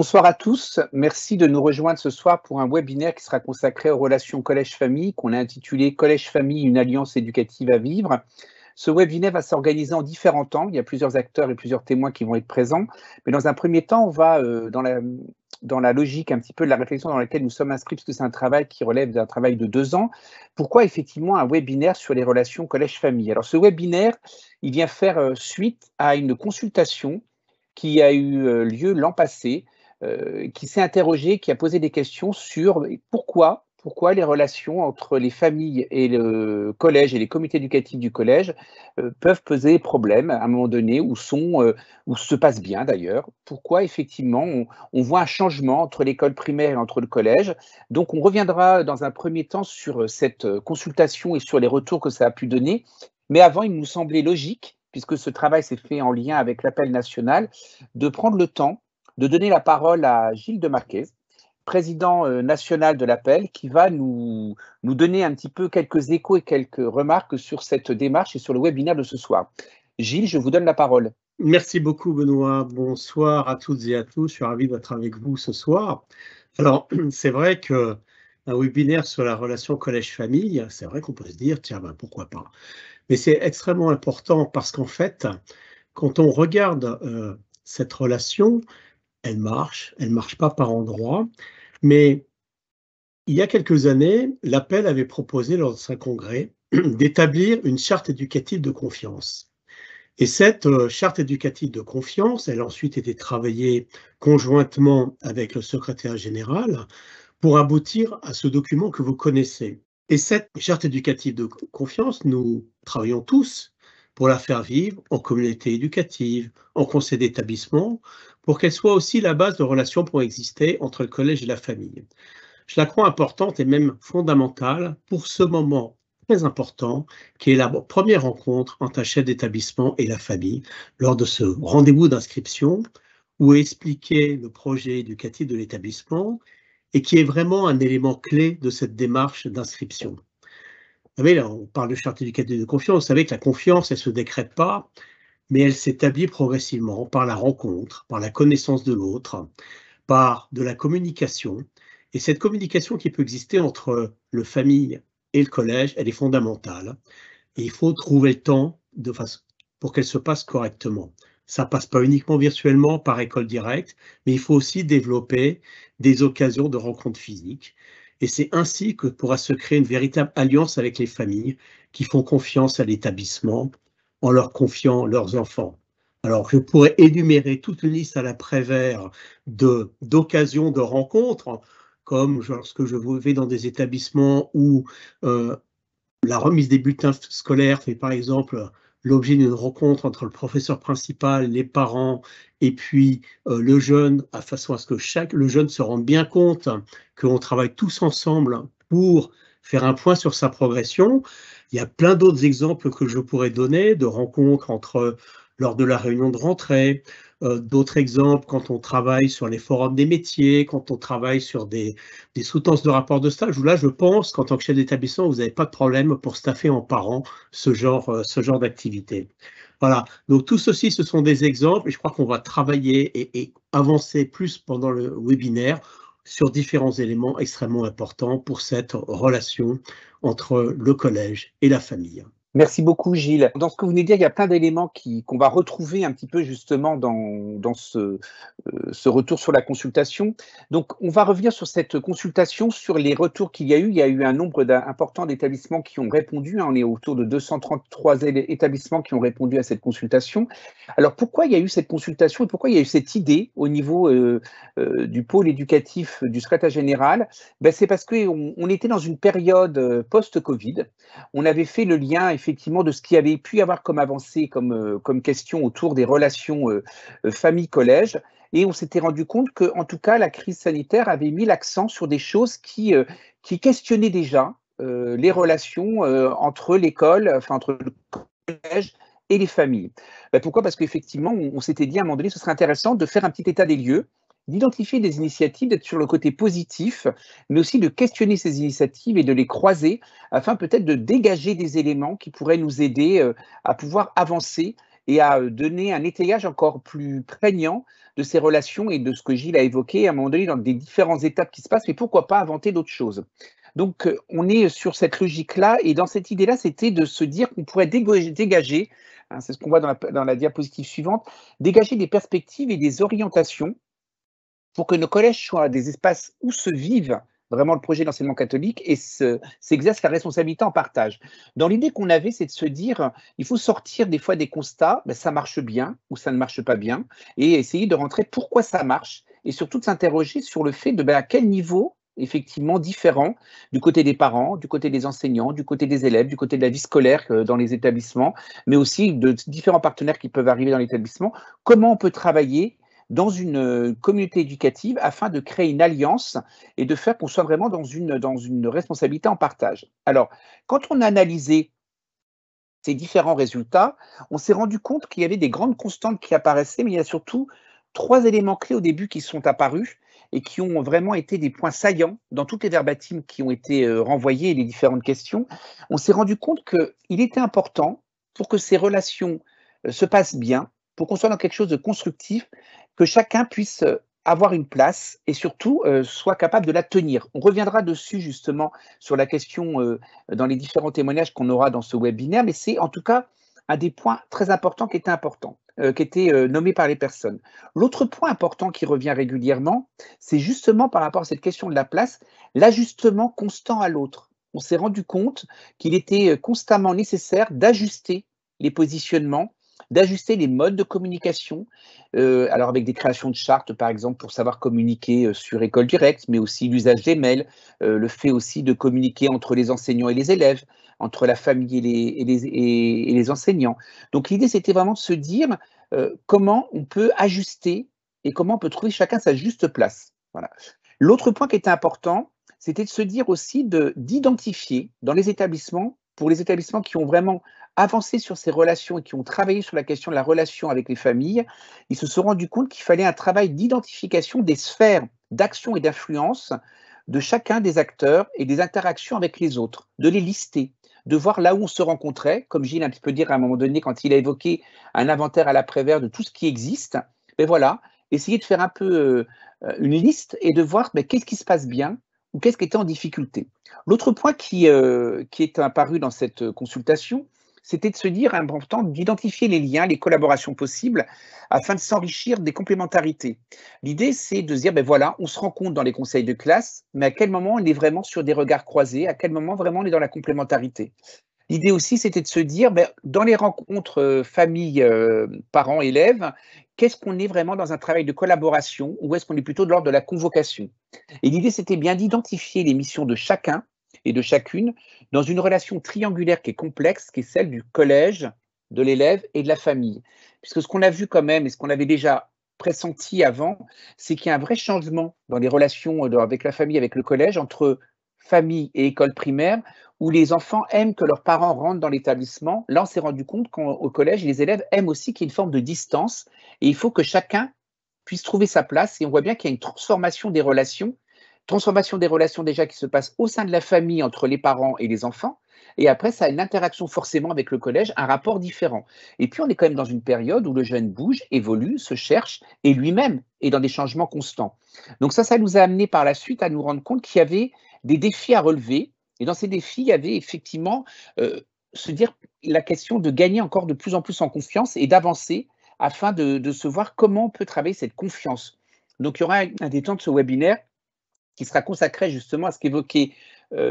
Bonsoir à tous. Merci de nous rejoindre ce soir pour un webinaire qui sera consacré aux relations collège-famille, qu'on a intitulé Collège-famille, une alliance éducative à vivre. Ce webinaire va s'organiser en différents temps. Il y a plusieurs acteurs et plusieurs témoins qui vont être présents. Mais dans un premier temps, on va dans la logique un petit peu de la réflexion dans laquelle nous sommes inscrits, puisque c'est un travail qui relève d'un travail de 2 ans. Pourquoi effectivement un webinaire sur les relations collège-famille? Alors ce webinaire, il vient faire suite à une consultation qui a eu lieu l'an passé, qui s'est interrogé, qui a posé des questions sur pourquoi les relations entre les familles et le collège et les comités éducatifs du collège peuvent poser problème à un moment donné ou se passent bien d'ailleurs. Pourquoi effectivement on voit un changement entre l'école primaire et entre le collège. Donc on reviendra dans un premier temps sur cette consultation et sur les retours que ça a pu donner. Mais avant, il nous semblait logique, puisque ce travail s'est fait en lien avec l'appel national, de prendre le temps de donner la parole à Gilles de Marquez, président national de l'appel, qui va nous donner un petit peu quelques échos et quelques remarques sur cette démarche et sur le webinaire de ce soir. Gilles, je vous donne la parole. Merci beaucoup, Benoît. Bonsoir à toutes et à tous. Je suis ravi d'être avec vous ce soir. Alors, c'est vrai qu'un webinaire sur la relation collège-famille, c'est vrai qu'on peut se dire, tiens, ben, pourquoi pas. Mais c'est extrêmement important parce qu'en fait, quand on regarde cette relation, elle marche pas par endroits, mais il y a quelques années, l'appel avait proposé lors de son congrès d'établir une charte éducative de confiance. Et cette charte éducative de confiance, elle a ensuite été travaillée conjointement avec le secrétaire général pour aboutir à ce document que vous connaissez. Et cette charte éducative de confiance, nous travaillons tous pour la faire vivre en communauté éducative, en conseil d'établissement, pour qu'elle soit aussi la base de relations pour exister entre le collège et la famille. Je la crois importante et même fondamentale pour ce moment très important qui est la première rencontre entre un chef d'établissement et la famille lors de ce rendez-vous d'inscription où est expliqué le projet éducatif de l'établissement et qui est vraiment un élément clé de cette démarche d'inscription. Vous savez, là, on parle de charte éducative de confiance. Vous savez que la confiance, elle ne se décrète pas, mais elle s'établit progressivement par la rencontre, par la connaissance de l'autre, par de la communication. Et cette communication qui peut exister entre le famille et le collège, elle est fondamentale. Et il faut trouver le temps pour qu'elle se passe correctement. Ça passe pas uniquement virtuellement par école directe, mais il faut aussi développer des occasions de rencontres physiques. Et c'est ainsi que pourra se créer une véritable alliance avec les familles qui font confiance à l'établissement en leur confiant leurs enfants. Alors, je pourrais énumérer toute une liste à l'après-vert d'occasions de rencontres, comme lorsque je vais dans des établissements où la remise des bulletins scolaires fait par exemple l'objet d'une rencontre entre le professeur principal, les parents et puis le jeune, de façon à ce que le jeune se rende bien compte qu'on travaille tous ensemble pour faire un point sur sa progression. Il y a plein d'autres exemples que je pourrais donner de rencontres lors de la réunion de rentrée, d'autres exemples quand on travaille sur les forums des métiers, quand on travaille sur des soutenances de rapports de stage, où là, je pense qu'en tant que chef d'établissement, vous n'avez pas de problème pour staffer en parents ce genre d'activité. Voilà, donc tout ceci, ce sont des exemples, et je crois qu'on va travailler et avancer plus pendant le webinaire sur différents éléments extrêmement importants pour cette relation entre le collège et la famille. Merci beaucoup, Gilles. Dans ce que vous venez de dire, il y a plein d'éléments qu'on va retrouver un petit peu justement dans ce retour sur la consultation. Donc, on va revenir sur cette consultation, sur les retours qu'il y a eu. Il y a eu un nombre important d'établissements qui ont répondu. On est autour de 233 établissements qui ont répondu à cette consultation. Alors, pourquoi il y a eu cette consultation et pourquoi il y a eu cette idée au niveau du pôle éducatif du secrétaire général? C'est parce qu'on était dans une période post-Covid. On avait fait le lien effectivement de ce qui avait pu y avoir comme avancée, comme question autour des relations famille-collège. Et on s'était rendu compte que, en tout cas, la crise sanitaire avait mis l'accent sur des choses qui questionnaient déjà les relations entre l'école, entre le collège et les familles. Pourquoi? Parce qu'effectivement, on s'était dit à un moment donné, ce serait intéressant de faire un petit état des lieux, d'identifier des initiatives, d'être sur le côté positif, mais aussi de questionner ces initiatives et de les croiser afin peut-être de dégager des éléments qui pourraient nous aider à pouvoir avancer et à donner un étayage encore plus prégnant de ces relations et de ce que Gilles a évoqué à un moment donné dans des différentes étapes qui se passent, mais pourquoi pas inventer d'autres choses. Donc, on est sur cette logique-là, et dans cette idée-là, c'était de se dire qu'on pourrait dégager, hein, c'est ce qu'on voit dans la diapositive suivante, dégager des perspectives et des orientations pour que nos collèges soient des espaces où se vivent vraiment le projet d'enseignement catholique et s'exerce la responsabilité en partage. Dans l'idée qu'on avait, c'est de se dire, il faut sortir des fois des constats, ben, ça marche bien ou ça ne marche pas bien, et essayer de rentrer pourquoi ça marche, et surtout de s'interroger sur le fait de ben, à quel niveau, effectivement différent, du côté des parents, du côté des enseignants, du côté des élèves, du côté de la vie scolaire dans les établissements, mais aussi de différents partenaires qui peuvent arriver dans l'établissement, comment on peut travailler dans une communauté éducative afin de créer une alliance et de faire qu'on soit vraiment dans une responsabilité en partage. Alors, quand on a analysé ces différents résultats, on s'est rendu compte qu'il y avait des grandes constantes qui apparaissaient, mais il y a surtout 3 éléments clés au début qui sont apparus et qui ont vraiment été des points saillants dans toutes les verbatims qui ont été renvoyés et les différentes questions. On s'est rendu compte qu'il était important, pour que ces relations se passent bien, pour qu'on soit dans quelque chose de constructif, que chacun puisse avoir une place et surtout soit capable de la tenir. On reviendra dessus justement sur la question dans les différents témoignages qu'on aura dans ce webinaire, mais c'est en tout cas un des points très importants qui était nommé par les personnes. L'autre point important qui revient régulièrement, c'est justement par rapport à cette question de la place, l'ajustement constant à l'autre. On s'est rendu compte qu'il était constamment nécessaire d'ajuster les positionnements, d'ajuster les modes de communication, alors avec des créations de chartes, par exemple, pour savoir communiquer sur École Directe, mais aussi l'usage des mails, le fait aussi de communiquer entre les enseignants et les élèves, entre la famille et les enseignants. Donc l'idée, c'était vraiment de se dire comment on peut ajuster et comment on peut trouver chacun sa juste place. Voilà. L'autre point qui était important, c'était de se dire aussi d'identifier dans les établissements, pour les établissements qui ont vraiment avancé sur ces relations et qui ont travaillé sur la question de la relation avec les familles, ils se sont rendus compte qu'il fallait un travail d'identification des sphères d'action et d'influence de chacun des acteurs et des interactions avec les autres, de les lister, de voir là où on se rencontrait, comme Gilles a un petit peu dit à un moment donné quand il a évoqué un inventaire à l'après-vert de tout ce qui existe. Mais voilà, essayer de faire un peu une liste et de voir qu'est-ce qui se passe bien ou qu'est-ce qui était en difficulté. L'autre point qui est apparu dans cette consultation, c'était de se dire important d'identifier les liens, les collaborations possibles afin de s'enrichir des complémentarités. L'idée, c'est de se dire, voilà, on se rencontre dans les conseils de classe, mais à quel moment on est vraiment sur des regards croisés, à quel moment vraiment on est dans la complémentarité. L'idée aussi, c'était de se dire, dans les rencontres famille, parents, élèves, qu'est-ce qu'on est vraiment dans un travail de collaboration ou est-ce qu'on est plutôt de l'ordre de la convocation? Et l'idée, c'était bien d'identifier les missions de chacun et de chacune dans une relation triangulaire qui est complexe, qui est celle du collège, de l'élève et de la famille. Puisque ce qu'on a vu quand même, et ce qu'on avait déjà pressenti avant, c'est qu'il y a un vrai changement dans les relations avec la famille, avec le collège, entre famille et école primaire, où les enfants aiment que leurs parents rentrent dans l'établissement. Là, on s'est rendu compte qu'au collège, les élèves aiment aussi qu'il y ait une forme de distance, et il faut que chacun puisse trouver sa place, et on voit bien qu'il y a une transformation des relations déjà qui se passe au sein de la famille entre les parents et les enfants, et après ça a une interaction forcément avec le collège, un rapport différent. Et puis on est quand même dans une période où le jeune bouge, évolue, se cherche, et lui-même est dans des changements constants. Donc ça nous a amené par la suite à nous rendre compte qu'il y avait des défis à relever, et dans ces défis, il y avait effectivement se dire la question de gagner encore de plus en plus en confiance et d'avancer afin de se voir comment on peut travailler cette confiance. Donc il y aura un des temps de ce webinaire qui sera consacré justement à ce qu'évoquait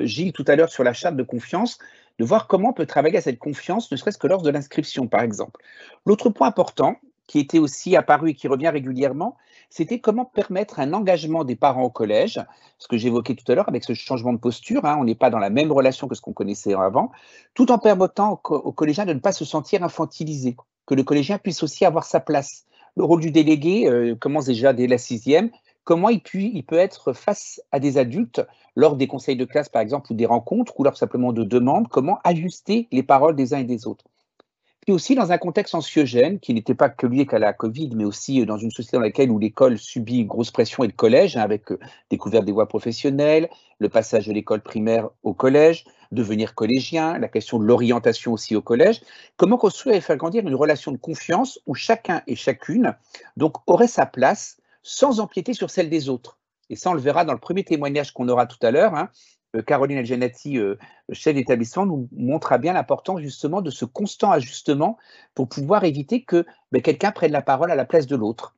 Gilles tout à l'heure sur la charte de confiance, de voir comment on peut travailler à cette confiance, ne serait-ce que lors de l'inscription, par exemple. L'autre point important, qui était aussi apparu et qui revient régulièrement, c'était comment permettre un engagement des parents au collège, ce que j'évoquais tout à l'heure avec ce changement de posture, on n'est pas dans la même relation que ce qu'on connaissait avant, tout en permettant aux collégiens de ne pas se sentir infantilisés, que le collégien puisse aussi avoir sa place. Le rôle du délégué commence déjà dès la 6e, comment il peut être face à des adultes lors des conseils de classe, par exemple, ou des rencontres, ou lors simplement de demandes, comment ajuster les paroles des uns et des autres. Puis aussi dans un contexte anxiogène, qui n'était pas que lié qu'à la Covid, mais aussi dans une société dans laquelle où l'école subit une grosse pression et le collège, hein, avec découverte des voies professionnelles, le passage de l'école primaire au collège, devenir collégien, la question de l'orientation aussi au collège. Comment construire et faire grandir une relation de confiance où chacun et chacune donc aurait sa place sans empiéter sur celle des autres. Et ça, on le verra dans le premier témoignage qu'on aura tout à l'heure, hein. Caroline Eljanati, chef d'établissement, nous montrera bien l'importance justement de ce constant ajustement pour pouvoir éviter que quelqu'un prenne la parole à la place de l'autre.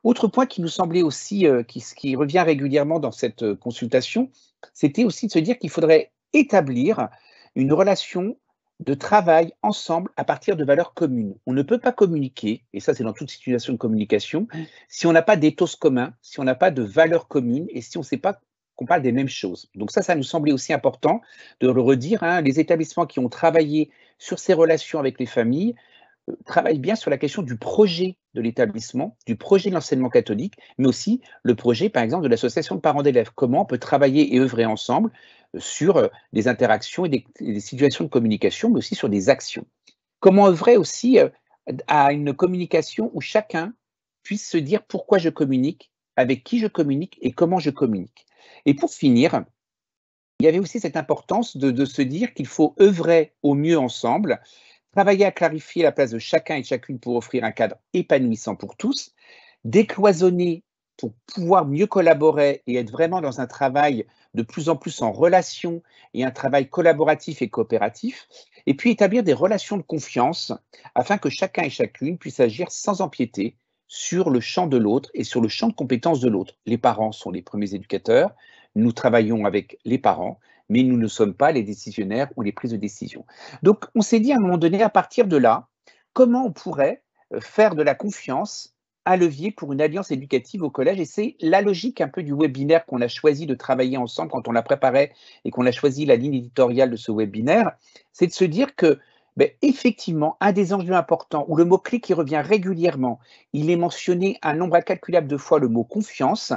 Autre point qui nous semblait aussi, qui revient régulièrement dans cette consultation, c'était aussi de se dire qu'il faudrait établir une relation de travail ensemble à partir de valeurs communes. On ne peut pas communiquer, et ça c'est dans toute situation de communication, si on n'a pas d'éthos commun, si on n'a pas de valeurs communes et si on ne sait pas qu'on parle des mêmes choses. Donc ça nous semblait aussi important de le redire, hein, les établissements qui ont travaillé sur ces relations avec les familles travaillent bien sur la question du projet de l'établissement, du projet de l'enseignement catholique, mais aussi le projet, par exemple, de l'association de parents d'élèves. Comment on peut travailler et œuvrer ensemble sur des interactions et des situations de communication, mais aussi sur des actions. Comment œuvrer aussi à une communication où chacun puisse se dire pourquoi je communique, avec qui je communique et comment je communique. Et pour finir, il y avait aussi cette importance de se dire qu'il faut œuvrer au mieux ensemble, travailler à clarifier la place de chacun et chacune pour offrir un cadre épanouissant pour tous, décloisonner pour pouvoir mieux collaborer et être vraiment dans un travail de plus en plus en relation et un travail collaboratif et coopératif, et puis établir des relations de confiance afin que chacun et chacune puisse agir sans empiéter sur le champ de l'autre et sur le champ de compétences de l'autre. Les parents sont les premiers éducateurs, nous travaillons avec les parents, mais nous ne sommes pas les décisionnaires ou les prises de décision. Donc, on s'est dit à un moment donné, à partir de là, comment on pourrait faire de la confiance un levier pour une alliance éducative au collège. Et c'est la logique un peu du webinaire qu'on a choisi de travailler ensemble quand on l'a préparé et qu'on a choisi la ligne éditoriale de ce webinaire, c'est de se dire que effectivement, un des enjeux importants, ou le mot-clé qui revient régulièrement, il est mentionné un nombre incalculable de fois, le mot confiance.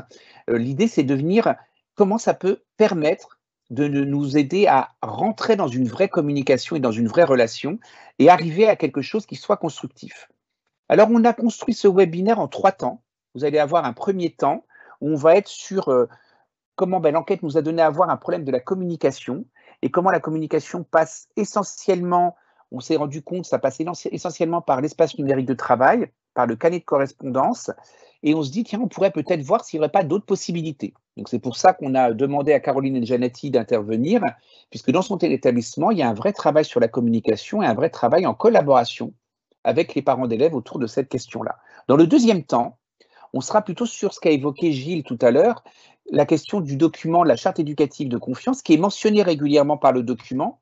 L'idée, c'est de venir, comment ça peut permettre de nous aider à rentrer dans une vraie communication et dans une vraie relation et arriver à quelque chose qui soit constructif. Alors, on a construit ce webinaire en 3 temps. Vous allez avoir un premier temps où on va être sur comment l'enquête nous a donné à voir un problème de la communication et comment la communication passe essentiellement, on s'est rendu compte, ça passe essentiellement par l'espace numérique de travail, par le carnet de correspondance, et on se dit, tiens, on pourrait peut-être voir s'il n'y aurait pas d'autres possibilités. Donc c'est pour ça qu'on a demandé à Caroline Eljanati d'intervenir, puisque dans son établissement, il y a un vrai travail sur la communication et un vrai travail en collaboration avec les parents d'élèves autour de cette question-là. Dans le deuxième temps, on sera plutôt sur ce qu'a évoqué Gilles tout à l'heure, la question du document, la charte éducative de confiance, qui est mentionnée régulièrement par le document,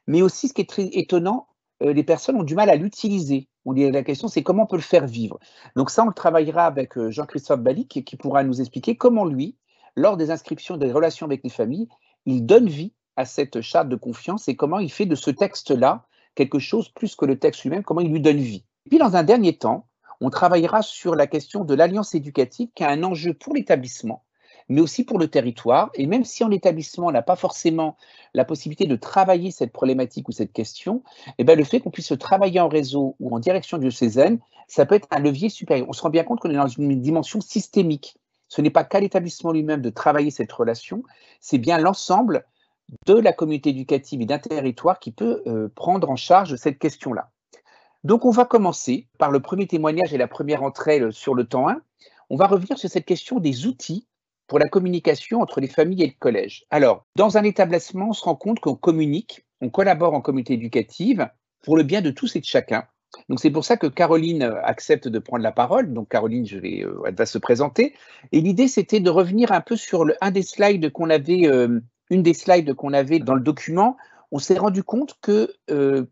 mais aussi ce qui est très étonnant, les personnes ont du mal à l'utiliser. La question, c'est comment on peut le faire vivre. Donc ça, on le travaillera avec Jean-Christophe Balic, qui pourra nous expliquer comment lui, lors des inscriptions des relations avec les familles, il donne vie à cette charte de confiance et comment il fait de ce texte-là quelque chose plus que le texte lui-même, comment il lui donne vie. Et puis dans un dernier temps, on travaillera sur la question de l'alliance éducative qui a un enjeu pour l'établissement, mais aussi pour le territoire. Et même si en établissement, on n'a pas forcément la possibilité de travailler cette problématique ou cette question, le fait qu'on puisse travailler en réseau ou en direction diocésaine, ça peut être un levier supérieur. On se rend bien compte qu'on est dans une dimension systémique. Ce n'est pas qu'à l'établissement lui-même de travailler cette relation, c'est bien l'ensemble de la communauté éducative et d'un territoire qui peut prendre en charge cette question-là. Donc, on va commencer par le premier témoignage et la première entrée sur le temps 1. On va revenir sur cette question des outils pour la communication entre les familles et le collège. Alors, dans un établissement, on se rend compte qu'on communique, on collabore en communauté éducative pour le bien de tous et de chacun. Donc, c'est pour ça que Caroline accepte de prendre la parole. Donc, Caroline, elle va se présenter. Et l'idée, c'était de revenir un peu sur une des slides qu'on avait dans le document. On s'est rendu compte que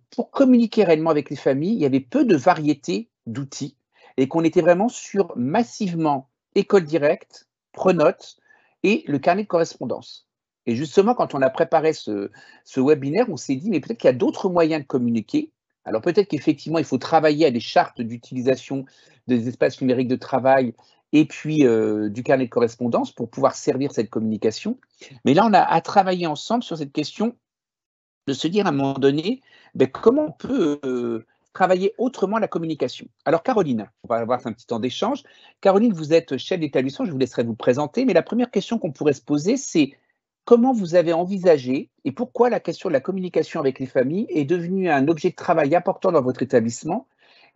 pour communiquer réellement avec les familles, il y avait peu de variété d'outils et qu'on était vraiment sur massivement école directe, Pronote et le carnet de correspondance. Et justement, quand on a préparé ce webinaire, on s'est dit, mais peut-être qu'il y a d'autres moyens de communiquer. Alors peut-être qu'effectivement, il faut travailler à des chartes d'utilisation des espaces numériques de travail et puis du carnet de correspondance pour pouvoir servir cette communication. Mais là, on a à travailler ensemble sur cette question de se dire à un moment donné, comment on peut travailler autrement la communication. Alors Caroline, on va avoir un petit temps d'échange. Caroline, vous êtes chef d'établissement, je vous laisserai vous présenter, mais la première question qu'on pourrait se poser, c'est comment vous avez envisagé et pourquoi la question de la communication avec les familles est devenue un objet de travail important dans votre établissement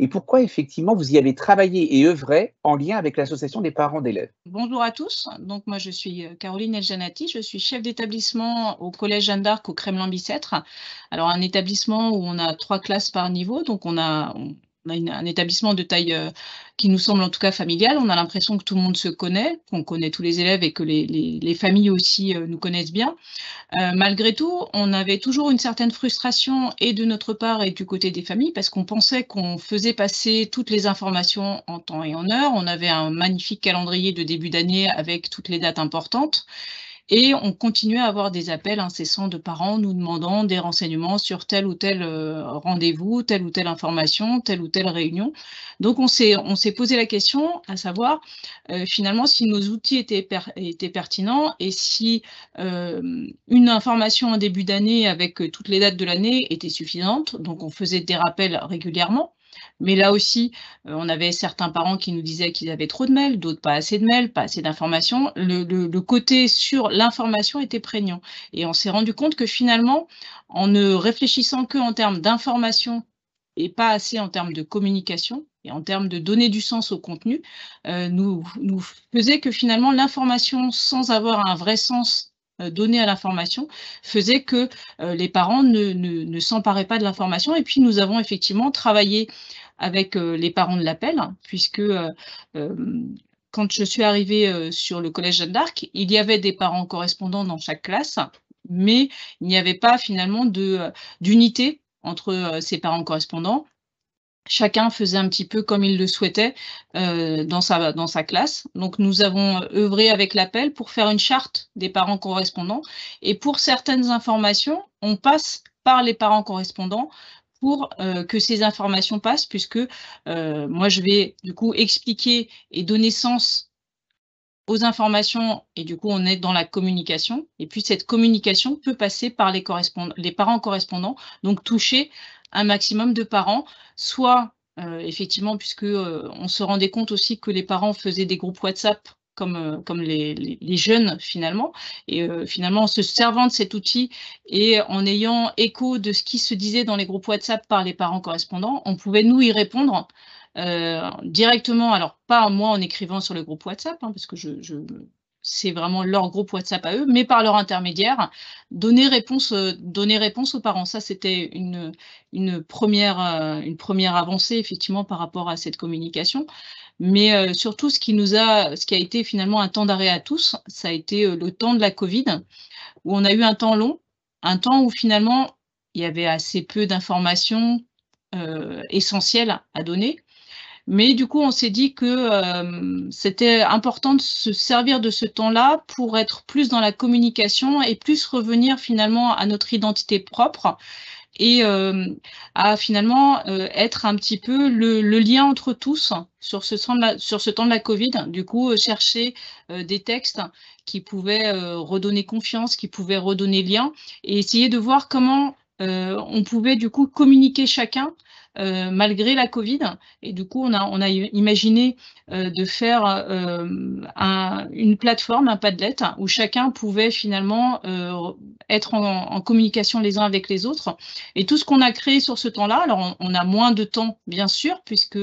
et pourquoi effectivement vous y avez travaillé et œuvré en lien avec l'association des parents d'élèves. Bonjour à tous. Donc moi je suis Caroline Eljanati, je suis chef d'établissement au collège Jeanne d'Arc au Kremlin-Bicêtre. Alors un établissement où on a 3 classes par niveau, donc on a un établissement de taille qui nous semble en tout cas familial. On a l'impression que tout le monde se connaît, qu'on connaît tous les élèves et que les familles aussi nous connaissent bien. Malgré tout, on avait toujours une certaine frustration et de notre part et du côté des familles parce qu'on pensait qu'on faisait passer toutes les informations en temps et en heure. On avait un magnifique calendrier de début d'année avec toutes les dates importantes. Et on continuait à avoir des appels incessants de parents nous demandant des renseignements sur tel ou tel rendez-vous, telle ou telle information, telle ou telle réunion. Donc on s'est posé la question, à savoir finalement si nos outils étaient pertinents et si une information en début d'année avec toutes les dates de l'année était suffisante. Donc on faisait des rappels régulièrement. Mais là aussi, on avait certains parents qui nous disaient qu'ils avaient trop de mails, d'autres pas assez de mails, pas assez d'informations. Le côté sur l'information était prégnant. Et on s'est rendu compte que finalement, en ne réfléchissant qu'en termes d'information et pas assez en termes de communication et en termes de donner du sens au contenu, nous faisait que finalement l'information sans avoir un vrai sens donné à l'information faisait que les parents ne s'emparaient pas de l'information. Et puis nous avons effectivement travaillé avec les parents de l'appel, puisque quand je suis arrivée sur le collège Jeanne d'Arc, il y avait des parents correspondants dans chaque classe, mais il n'y avait pas finalement d'unité entre ces parents correspondants. Chacun faisait un petit peu comme il le souhaitait dans sa classe. Donc nous avons œuvré avec l'appel pour faire une charte des parents correspondants. Et pour certaines informations, on passe par les parents correspondants pour que ces informations passent, puisque moi je vais du coup expliquer et donner sens aux informations, et du coup on est dans la communication, et puis cette communication peut passer par les parents correspondants, donc toucher un maximum de parents, soit effectivement, puisque on se rendait compte aussi que les parents faisaient des groupes WhatsApp comme les jeunes finalement, et finalement en se servant de cet outil et en ayant écho de ce qui se disait dans les groupes WhatsApp par les parents correspondants, on pouvait nous y répondre directement, alors pas moi en écrivant sur le groupe WhatsApp, hein, parce que c'est vraiment leur groupe WhatsApp à eux, mais par leur intermédiaire, donner réponse aux parents. Ça, c'était une première avancée, effectivement, par rapport à cette communication. Mais surtout, ce qui a été finalement un temps d'arrêt à tous, ça a été le temps de la Covid, où on a eu un temps long, un temps où finalement, il y avait assez peu d'informations essentielles à donner. Mais du coup, on s'est dit que c'était important de se servir de ce temps-là pour être plus dans la communication et plus revenir finalement à notre identité propre et à finalement être un petit peu le lien entre tous sur ce temps de la Covid. Du coup, chercher des textes qui pouvaient redonner confiance, qui pouvaient redonner lien et essayer de voir comment on pouvait du coup communiquer chacun malgré la Covid. Et du coup, on a imaginé de faire une plateforme, un Padlet, où chacun pouvait finalement être en communication les uns avec les autres. Et tout ce qu'on a créé sur ce temps-là, alors on a moins de temps, bien sûr, puisque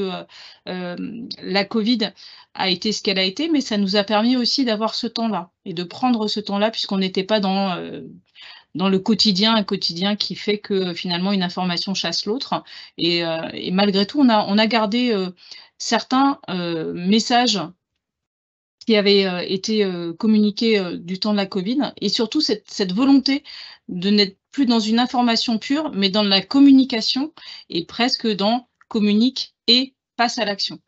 la Covid a été ce qu'elle a été, mais ça nous a permis aussi d'avoir ce temps-là et de prendre ce temps-là, puisqu'on n'était pas dans le quotidien, un quotidien qui fait que finalement une information chasse l'autre. Et malgré tout, on a gardé certains messages qui avaient été communiqués du temps de la Covid, et surtout cette volonté de n'être plus dans une information pure, mais dans la communication, et presque dans communique et passe à l'action.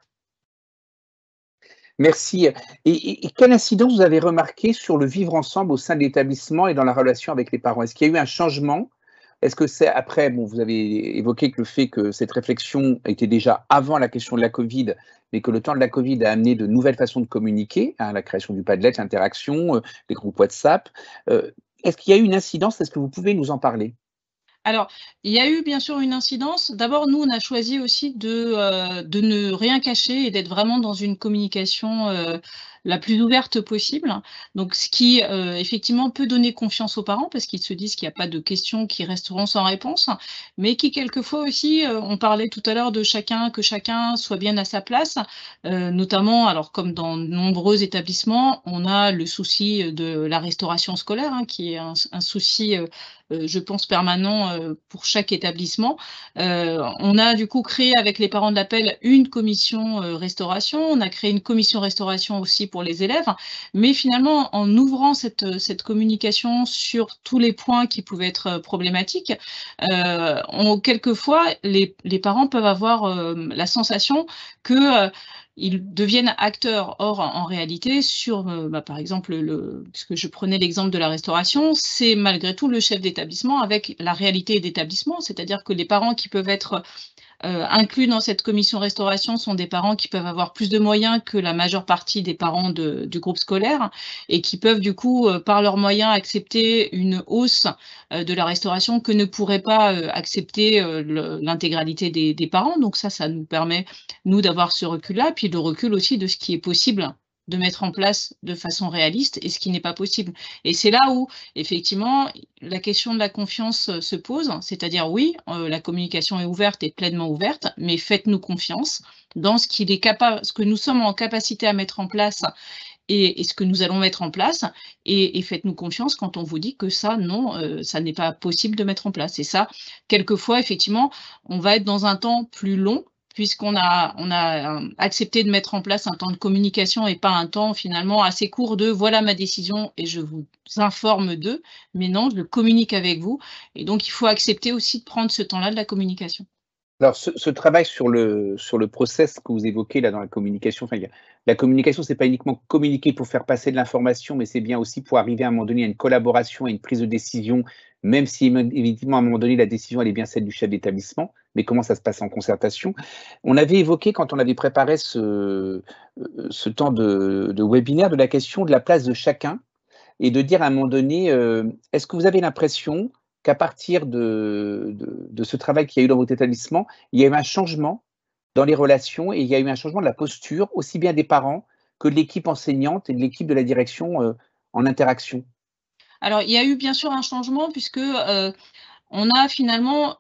Merci. Et quelle incidence vous avez remarqué sur le vivre ensemble au sein de l'établissement et dans la relation avec les parents? Est-ce qu'il y a eu un changement? Est-ce que c'est après, bon, vous avez évoqué que le fait que cette réflexion était déjà avant la question de la Covid, mais que le temps de la Covid a amené de nouvelles façons de communiquer, hein, la création du Padlet, l'interaction, les groupes WhatsApp. Est-ce qu'il y a eu une incidence? Est-ce que vous pouvez nous en parler? Alors, il y a eu bien sûr une incidence. D'abord, nous, on a choisi aussi de ne rien cacher et d'être vraiment dans une communication la plus ouverte possible. Donc, ce qui, effectivement, peut donner confiance aux parents parce qu'ils se disent qu'il n'y a pas de questions qui resteront sans réponse, mais qui, quelquefois aussi, on parlait tout à l'heure de que chacun soit bien à sa place, notamment, alors comme dans de nombreux établissements, on a le souci de la restauration scolaire, hein, qui est un souci je pense, permanent pour chaque établissement. On a du coup créé avec les parents de l'appel une commission restauration. On a créé une commission restauration aussi pour les élèves. Mais finalement, en ouvrant cette communication sur tous les points qui pouvaient être problématiques, quelquefois, les parents peuvent avoir la sensation que ils deviennent acteurs. Or, en réalité, par exemple, puisque je prenais l'exemple de la restauration, c'est malgré tout le chef d'établissement avec la réalité d'établissement, c'est-à-dire que les parents qui peuvent être inclus dans cette commission restauration sont des parents qui peuvent avoir plus de moyens que la majeure partie des parents du groupe scolaire et qui peuvent du coup, par leurs moyens, accepter une hausse de la restauration que ne pourrait pas accepter l'intégralité des parents. Donc ça nous permet, nous, d'avoir ce recul-là, puis le recul aussi de ce qui est possible de mettre en place de façon réaliste et ce qui n'est pas possible. Et c'est là où, effectivement, la question de la confiance se pose, c'est-à-dire oui, la communication est ouverte et pleinement ouverte, mais faites-nous confiance dans ce que nous sommes en capacité à mettre en place et ce que nous allons mettre en place, et faites-nous confiance quand on vous dit que ça, non, ça n'est pas possible de mettre en place. Et ça, quelquefois, effectivement, on va être dans un temps plus long, puisqu'on a accepté de mettre en place un temps de communication et pas un temps finalement assez court de « voilà ma décision et je vous informe d'eux », mais non, je communique avec vous. Et donc, il faut accepter aussi de prendre ce temps-là de la communication. Alors, ce travail sur le process que vous évoquez là dans la communication, enfin, la communication, c'est pas uniquement communiquer pour faire passer de l'information, mais c'est bien aussi pour arriver à un moment donné à une collaboration, à une prise de décision, même si évidemment à un moment donné la décision elle est bien celle du chef d'établissement, mais comment ça se passe en concertation. On avait évoqué quand on avait préparé ce temps de webinaire de la question de la place de chacun et de dire à un moment donné, est-ce que vous avez l'impression qu'à partir de ce travail qu'il y a eu dans votre établissement, il y a eu un changement dans les relations et il y a eu un changement de la posture, aussi bien des parents que de l'équipe enseignante et de l'équipe de la direction en interaction? Alors, il y a eu bien sûr un changement puisque on a finalement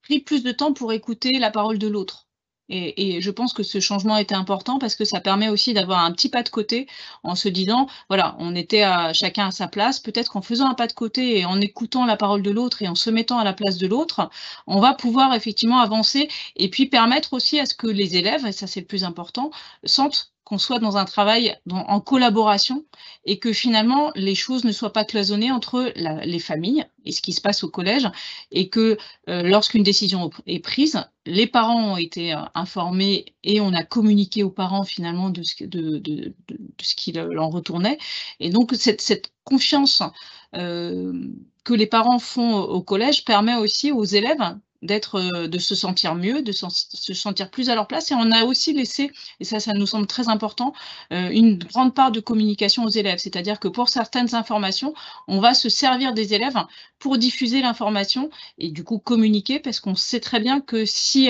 pris plus de temps pour écouter la parole de l'autre. Et je pense que ce changement était important parce que ça permet aussi d'avoir un petit pas de côté en se disant, voilà, on était chacun à sa place, peut-être qu'en faisant un pas de côté et en écoutant la parole de l'autre et en se mettant à la place de l'autre, on va pouvoir effectivement avancer et puis permettre aussi à ce que les élèves, et ça c'est le plus important, sentent qu'on soit dans un travail en collaboration et que finalement les choses ne soient pas cloisonnées entre les familles et ce qui se passe au collège et que lorsqu'une décision est prise, les parents ont été informés et on a communiqué aux parents finalement de ce qu'il en retournait. Et donc cette confiance que les parents font au collège permet aussi aux élèves de se sentir mieux, de se sentir plus à leur place. Et on a aussi laissé, et ça nous semble très important, une grande part de communication aux élèves. C'est-à-dire que pour certaines informations, on va se servir des élèves pour diffuser l'information et du coup communiquer, parce qu'on sait très bien que si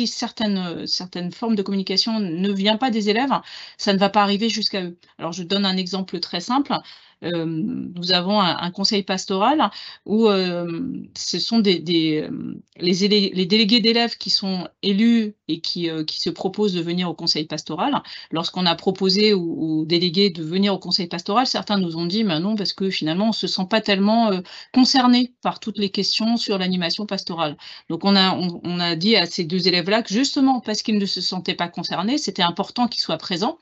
certaines formes de communication ne viennent pas des élèves, ça ne va pas arriver jusqu'à eux. Alors je donne un exemple très simple. Nous avons un conseil pastoral où ce sont les délégués d'élèves qui sont élus et qui se proposent de venir au conseil pastoral. Lorsqu'on a proposé aux délégués de venir au conseil pastoral, certains nous ont dit non, parce que finalement on ne se sent pas tellement concerné par toutes les questions sur l'animation pastorale. Donc on a dit à ces deux élèves-là que justement parce qu'ils ne se sentaient pas concernés, c'était important qu'ils soient présents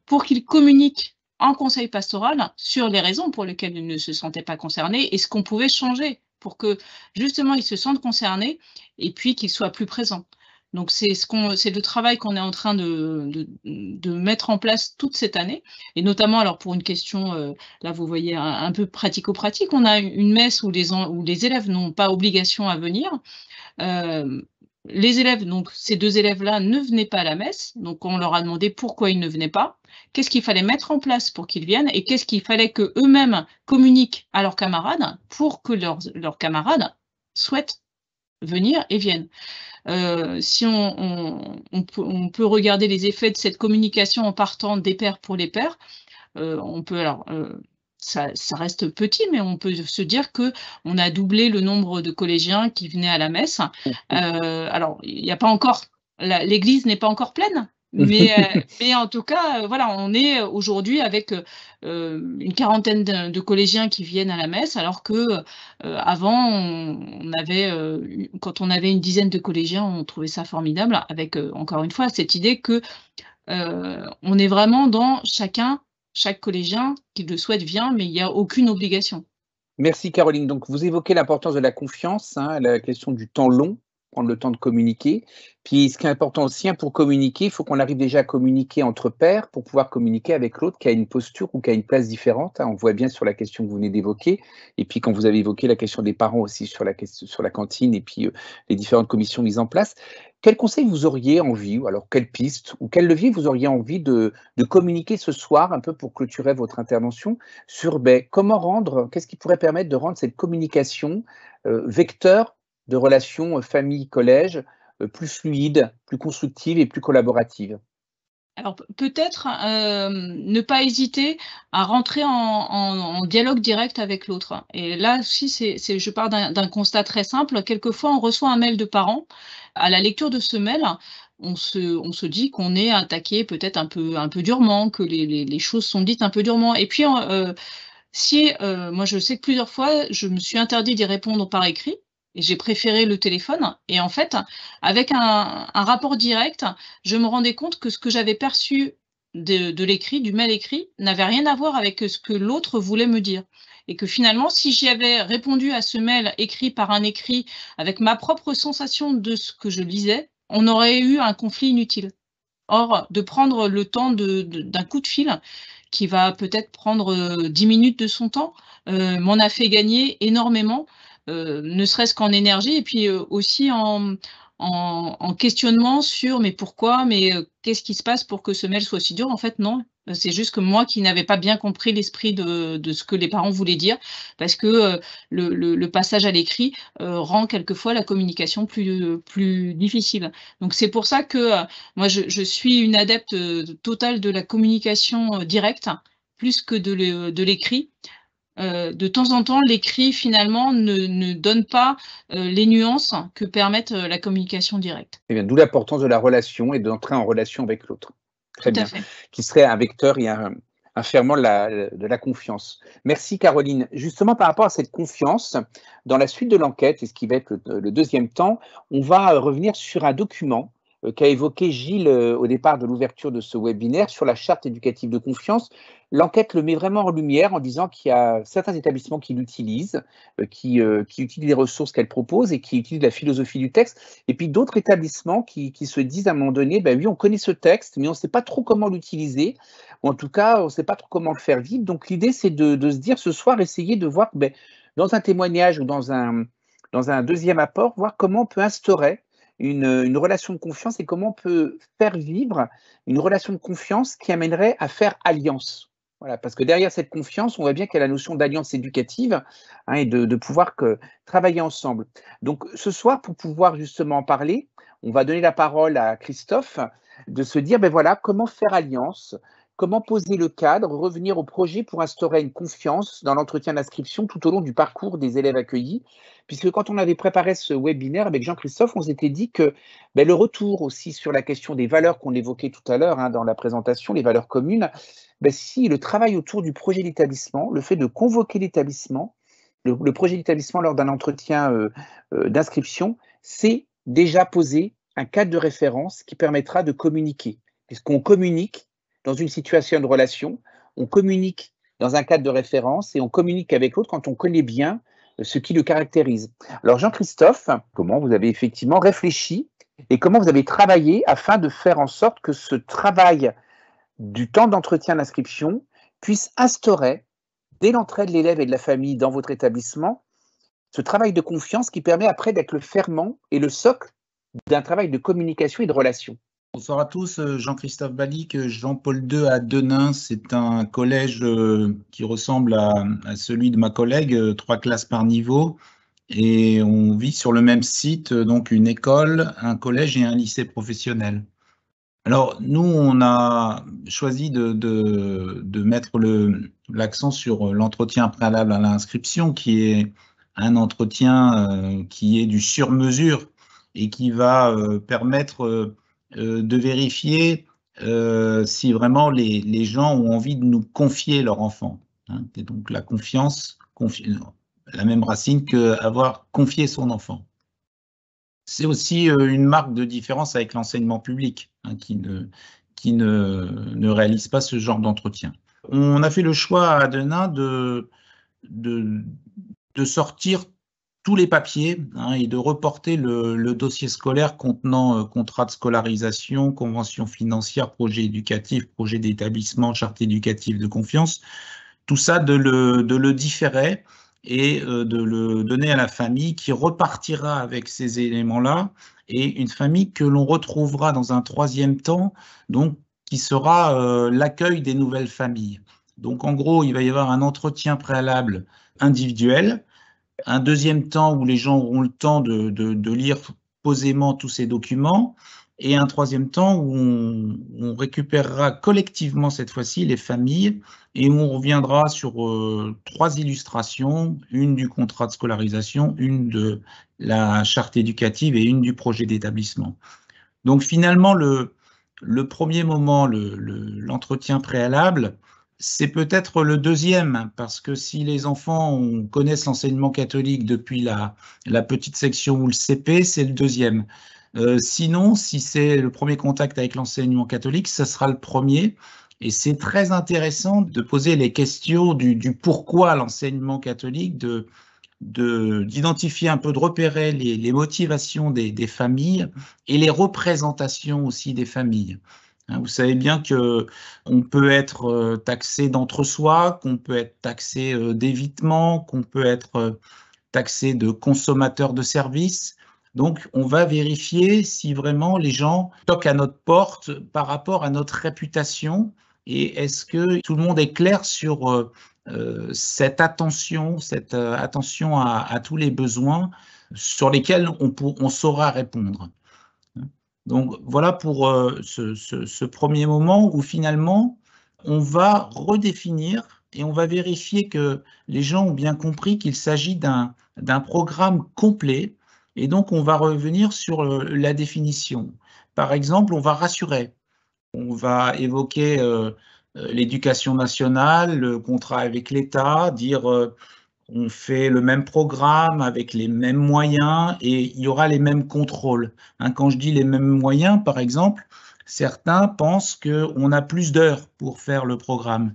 pour qu'ils communiquent en conseil pastoral sur les raisons pour lesquelles ils ne se sentaient pas concernés et ce qu'on pouvait changer pour que justement ils se sentent concernés et puis qu'ils soient plus présents. Donc c'est le travail qu'on est en train de mettre en place toute cette année, et notamment alors pour une question, là vous voyez un peu pratico-pratique, on a une messe où les élèves n'ont pas obligation à venir. Les élèves, donc ces deux élèves-là, ne venaient pas à la messe, donc on leur a demandé pourquoi ils ne venaient pas, qu'est-ce qu'il fallait mettre en place pour qu'ils viennent, et qu'est-ce qu'il fallait qu'eux-mêmes communiquent à leurs camarades pour que leurs camarades souhaitent venir et viennent. Si on peut regarder les effets de cette communication en partant des pairs pour les pairs, on peut alors ça reste petit, mais on peut se dire qu'on a doublé le nombre de collégiens qui venaient à la messe. Alors, il n'y a pas encore, l'église n'est pas encore pleine, mais en tout cas, voilà, on est aujourd'hui avec une quarantaine de collégiens qui viennent à la messe, alors que avant, quand on avait une dizaine de collégiens, on trouvait ça formidable, avec encore une fois cette idée que on est vraiment dans chaque collégien qui le souhaite vient, mais il n'y a aucune obligation. Merci Caroline. Donc vous évoquez l'importance de la confiance, hein, la question du temps long, prendre le temps de communiquer. Puis ce qui est important aussi, hein, pour communiquer, il faut qu'on arrive déjà à communiquer entre pairs pour pouvoir communiquer avec l'autre qui a une posture ou qui a une place différente, hein. On voit bien sur la question que vous venez d'évoquer. Et puis quand vous avez évoqué la question des parents aussi sur la cantine et puis les différentes commissions mises en place, quel conseil vous auriez envie, ou alors quelle piste ou quel levier vous auriez envie de communiquer ce soir, un peu pour clôturer votre intervention, sur qu'est-ce qui pourrait permettre de rendre cette communication vecteur de relations famille-collège plus fluide, plus constructive et plus collaborative? Alors peut-être ne pas hésiter à rentrer en dialogue direct avec l'autre. Et là aussi, je pars d'un constat très simple. Quelquefois, on reçoit un mail de parents. À la lecture de ce mail, on se dit qu'on est attaqué peut-être un peu durement, que les choses sont dites un peu durement. Et puis, moi, je sais que plusieurs fois, je me suis interdit d'y répondre par écrit. Et j'ai préféré le téléphone. Et en fait, avec un rapport direct, je me rendais compte que ce que j'avais perçu de l'écrit, du mail écrit, n'avait rien à voir avec ce que l'autre voulait me dire. Et que finalement, si j'y avais répondu à ce mail écrit par un écrit avec ma propre sensation de ce que je lisais, on aurait eu un conflit inutile. Or, de prendre le temps d'un coup de fil qui va peut-être prendre 10 minutes de son temps, m'en a fait gagner énormément. Ne serait-ce qu'en énergie et puis aussi en questionnement sur mais pourquoi, mais qu'est-ce qui se passe pour que ce mail soit si dur? En fait, non, c'est juste que moi qui n'avais pas bien compris l'esprit de ce que les parents voulaient dire, parce que le passage à l'écrit rend quelquefois la communication plus difficile. Donc c'est pour ça que moi je suis une adepte totale de la communication directe, plus que de l'écrit. De temps en temps, l'écrit finalement ne donne pas les nuances que permettent la communication directe. Eh bien, d'où l'importance de la relation et d'entrer en relation avec l'autre. Très Tout à bien. fait. Qui serait un vecteur et un ferment de la confiance. Merci Caroline. Justement, par rapport à cette confiance, dans la suite de l'enquête, et ce qui va être le deuxième temps, on va revenir sur un document qu'a évoqué Gilles au départ de l'ouverture de ce webinaire sur la charte éducative de confiance. L'enquête le met vraiment en lumière en disant qu'il y a certains établissements qui l'utilisent, qui utilisent les ressources qu'elle propose et qui utilisent la philosophie du texte, et puis d'autres établissements qui se disent à un moment donné, ben oui, on connaît ce texte, mais on ne sait pas trop comment l'utiliser, ou en tout cas, on ne sait pas trop comment le faire vivre. Donc l'idée, c'est de se dire ce soir, essayer de voir dans un témoignage ou dans un deuxième apport, voir comment on peut instaurer une relation de confiance et comment on peut faire vivre une relation de confiance qui amènerait à faire alliance. Voilà, parce que derrière cette confiance, on voit bien qu'il y a la notion d'alliance éducative, hein, et de pouvoir travailler ensemble. Donc ce soir, pour pouvoir justement en parler, on va donner la parole à Christophe, de se dire, voilà, comment faire alliance, comment poser le cadre, revenir au projet pour instaurer une confiance dans l'entretien d'inscription tout au long du parcours des élèves accueillis. Puisque quand on avait préparé ce webinaire avec Jean-Christophe, on s'était dit que le retour aussi sur la question des valeurs qu'on évoquait tout à l'heure, hein, dans la présentation, les valeurs communes, si le travail autour du projet d'établissement, le fait de convoquer l'établissement, le projet d'établissement lors d'un entretien d'inscription, c'est déjà poser un cadre de référence qui permettra de communiquer. Puisqu'on communique dans une situation de relation, on communique dans un cadre de référence et on communique avec l'autre quand on connaît bien ce qui le caractérise. Alors Jean-Christophe, comment vous avez effectivement réfléchi et comment vous avez travaillé afin de faire en sorte que ce travail du temps d'entretien d'inscription puisse instaurer, dès l'entrée de l'élève et de la famille dans votre établissement, ce travail de confiance qui permet après d'être le ferment et le socle d'un travail de communication et de relation. Bonsoir à tous, Jean-Christophe Balic, Jean-Paul II à Denain. C'est un collège qui ressemble à celui de ma collègue, 3 classes par niveau. et on vit sur le même site, donc une école, un collège et un lycée professionnel. Alors, nous, on a choisi de mettre l'accent sur l'entretien préalable à l'inscription, qui est un entretien qui est du sur-mesure et qui va permettre de vérifier si vraiment les gens ont envie de nous confier leur enfant. Hein. Et donc, la confiance, la même racine qu'avoir confié son enfant. C'est aussi une marque de différence avec l'enseignement public, hein, qui ne réalise pas ce genre d'entretien. On a fait le choix à Denain de sortir tous les papiers, hein, et de reporter le dossier scolaire contenant contrat de scolarisation, convention financière, projet éducatif, projet d'établissement, charte éducative de confiance, tout ça de le différer et de le donner à la famille qui repartira avec ces éléments-là, et une famille que l'on retrouvera dans un troisième temps, donc qui sera l'accueil des nouvelles familles. Donc en gros, il va y avoir un entretien préalable individuel, un deuxième temps où les gens auront le temps de lire posément tous ces documents, et un troisième temps où on récupérera collectivement cette fois-ci les familles, et où on reviendra sur 3 illustrations, une du contrat de scolarisation, une de la charte éducative et une du projet d'établissement. Donc finalement, le premier moment, l'entretien préalable, c'est peut-être le deuxième, parce que si les enfants connaissent l'enseignement catholique depuis la petite section ou le CP, c'est le deuxième. Sinon, si c'est le premier contact avec l'enseignement catholique, ça sera le premier. Et c'est très intéressant de poser les questions du pourquoi l'enseignement catholique, d'identifier un peu, de repérer les motivations des familles et les représentations aussi des familles. Vous savez bien qu'on peut être taxé d'entre-soi, qu'on peut être taxé d'évitement, qu'on peut être taxé de consommateur de services. Donc, on va vérifier si vraiment les gens toquent à notre porte par rapport à notre réputation, et est-ce que tout le monde est clair sur cette attention à tous les besoins sur lesquels on saura répondre. Donc voilà pour ce premier moment où finalement on va redéfinir et on va vérifier que les gens ont bien compris qu'il s'agit d'un programme complet, et donc on va revenir sur la définition. Par exemple, on va rassurer, on va évoquer l'éducation nationale, le contrat avec l'État, dire on fait le même programme avec les mêmes moyens et il y aura les mêmes contrôles. Hein, quand je dis les mêmes moyens, par exemple, certains pensent qu'on a plus d'heures pour faire le programme.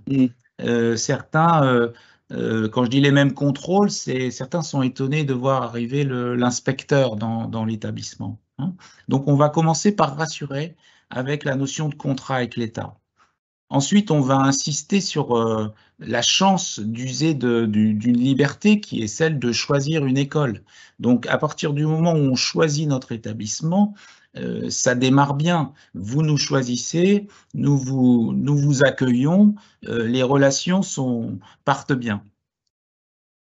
Certains, quand je dis les mêmes contrôles, certains sont étonnés de voir arriver l'inspecteur dans l'établissement. Hein. Donc, on va commencer par rassurer avec la notion de contrat avec l'État. Ensuite, on va insister sur la chance d'user d'une liberté qui est celle de choisir une école. Donc, à partir du moment où on choisit notre établissement, ça démarre bien. Vous nous choisissez, nous vous accueillons, les relations partent bien.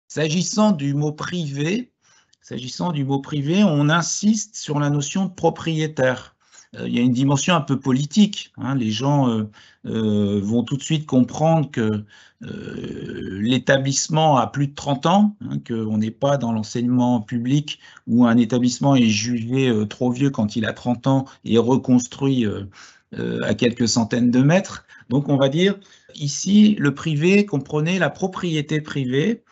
S'agissant du mot privé, on insiste sur la notion de propriétaire. Il y a une dimension un peu politique. Hein. Les gens vont tout de suite comprendre que l'établissement a plus de 30 ans, hein, qu'on n'est pas dans l'enseignement public où un établissement est jugé trop vieux quand il a 30 ans et reconstruit à quelques centaines de mètres. Donc on va dire, ici, le privé, comprenez la propriété privée.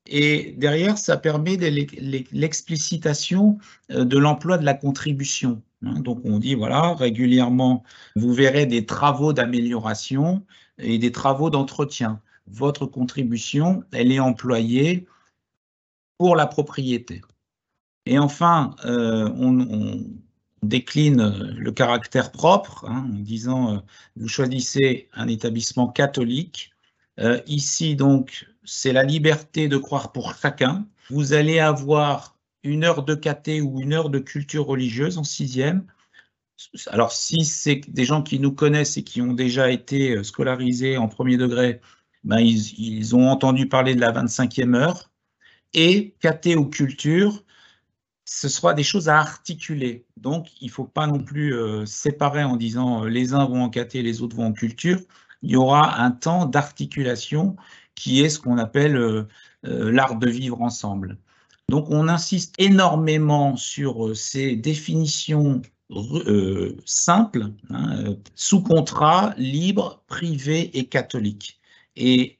Et derrière, ça permet l'explicitation de l'emploi de la contribution. Donc, on dit, voilà, régulièrement, vous verrez des travaux d'amélioration et des travaux d'entretien. Votre contribution, elle est employée pour la propriété. Et enfin, on décline le caractère propre, hein, en disant, vous choisissez un établissement catholique. Ici, donc, c'est la liberté de croire pour chacun. Vous allez avoir une heure de caté ou une heure de culture religieuse en 6e. Alors, si c'est des gens qui nous connaissent et qui ont déjà été scolarisés en 1er degré, ben ils ont entendu parler de la 25e heure. et caté ou culture, ce sera des choses à articuler. Donc, il ne faut pas non plus séparer en disant les uns vont en caté, les autres vont en culture. Il y aura un temps d'articulation qui est ce qu'on appelle l'art de vivre ensemble. Donc, on insiste énormément sur ces définitions simples, hein, sous contrat, libre, privé et catholique. Et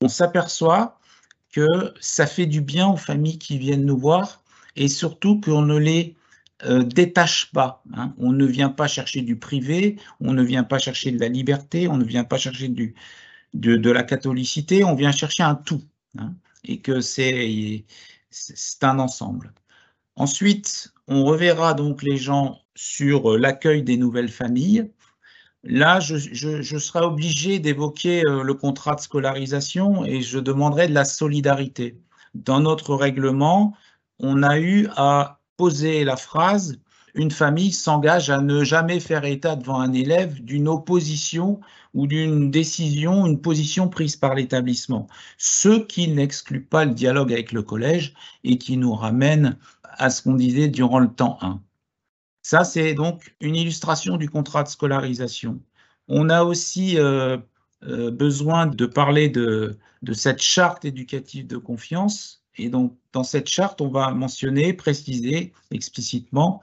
on s'aperçoit que ça fait du bien aux familles qui viennent nous voir et surtout qu'on ne les détache pas. Hein. On ne vient pas chercher du privé, on ne vient pas chercher de la liberté, on ne vient pas chercher de la catholicité, on vient chercher un tout. Hein, et que c'est un ensemble. Ensuite, on reverra donc les gens sur l'accueil des nouvelles familles. Là, je serai obligé d'évoquer le contrat de scolarisation et je demanderai de la solidarité. Dans notre règlement, on a eu à poser la phrase « Une famille s'engage à ne jamais faire état devant un élève d'une opposition ou d'une décision, une position prise par l'établissement », ce qui n'exclut pas le dialogue avec le collège et qui nous ramène à ce qu'on disait durant le temps 1. Ça, c'est donc une illustration du contrat de scolarisation. On a aussi besoin de parler de cette charte éducative de confiance. Et donc, dans cette charte, on va mentionner, préciser explicitement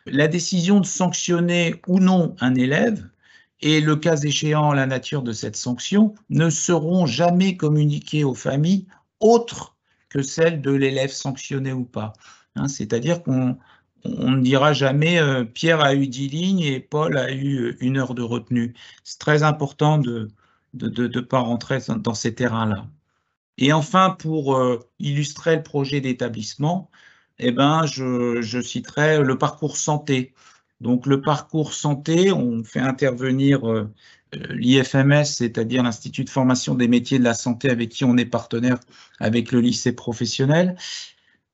la décision de sanctionner ou non un élève et le cas échéant, la nature de cette sanction ne seront jamais communiquées aux familles autres que celles de l'élève sanctionné ou pas. Hein, c'est-à-dire qu'on ne dira jamais Pierre a eu 10 lignes et Paul a eu 1 heure de retenue. C'est très important de ne pas rentrer dans ces terrains-là. Et enfin, pour illustrer le projet d'établissement, eh ben, je citerai le parcours santé. Donc, le parcours santé, on fait intervenir l'IFMS, c'est-à-dire l'Institut de formation des métiers de la santé avec qui on est partenaire avec le lycée professionnel.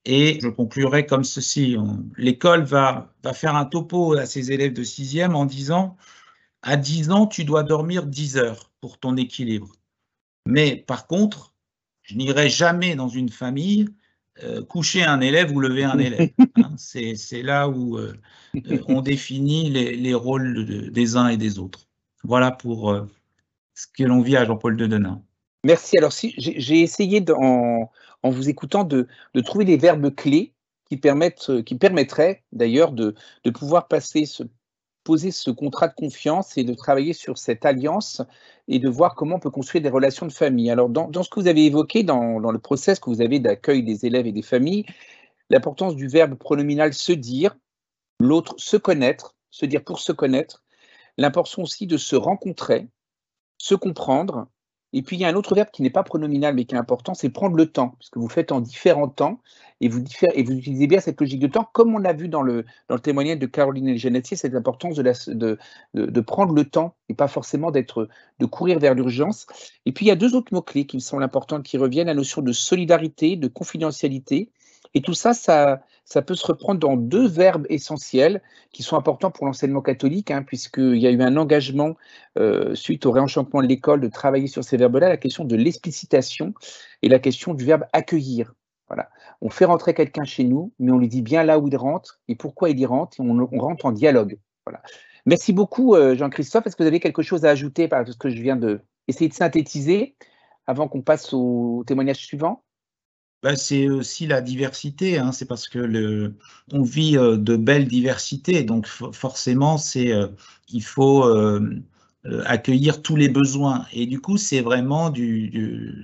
Et je conclurai comme ceci. L'école va faire un topo à ses élèves de 6e en disant « À 10 ans, tu dois dormir 10 heures pour ton équilibre. Mais par contre, je n'irai jamais dans une famille coucher un élève ou lever un élève. Hein, c'est là où on définit les rôles des uns et des autres. Voilà pour ce que l'on vit à Jean-Paul II Denain. Merci. Alors, si j'ai essayé en vous écoutant de trouver des verbes clés qui permettraient d'ailleurs de pouvoir poser ce contrat de confiance et de travailler sur cette alliance et de voir comment on peut construire des relations de famille. Alors, dans ce que vous avez évoqué, dans le process que vous avez d'accueil des élèves et des familles, l'importance du verbe pronominal se dire, l'autre se connaître, se dire pour se connaître, l'importance aussi de se rencontrer, se comprendre. Et puis, il y a un autre verbe qui n'est pas pronominal, mais qui est important, c'est prendre le temps, puisque vous faites en différents temps, et vous utilisez bien cette logique de temps, comme on l'a vu dans le témoignage de Caroline Eljanati, cette importance de prendre le temps, et pas forcément de courir vers l'urgence. Et puis, il y a 2 autres mots-clés qui me semblent importants, qui reviennent, la notion de solidarité, de confidentialité, et tout ça, ça peut se reprendre dans 2 verbes essentiels qui sont importants pour l'enseignement catholique, hein, puisqu'il y a eu un engagement suite au réenchantement de l'école de travailler sur ces verbes-là, la question de l'explicitation et la question du verbe accueillir. Voilà. On fait rentrer quelqu'un chez nous, mais on lui dit bien là où il rentre et pourquoi il y rentre, et on rentre en dialogue. Voilà. Merci beaucoup, Jean-Christophe. Est-ce que vous avez quelque chose à ajouter par ce que je viens d'essayer de synthétiser avant qu'on passe au témoignage suivant? Ben, c'est aussi la diversité, hein, c'est parce que on vit de belles diversités, donc forcément il faut accueillir tous les besoins. Et du coup, c'est vraiment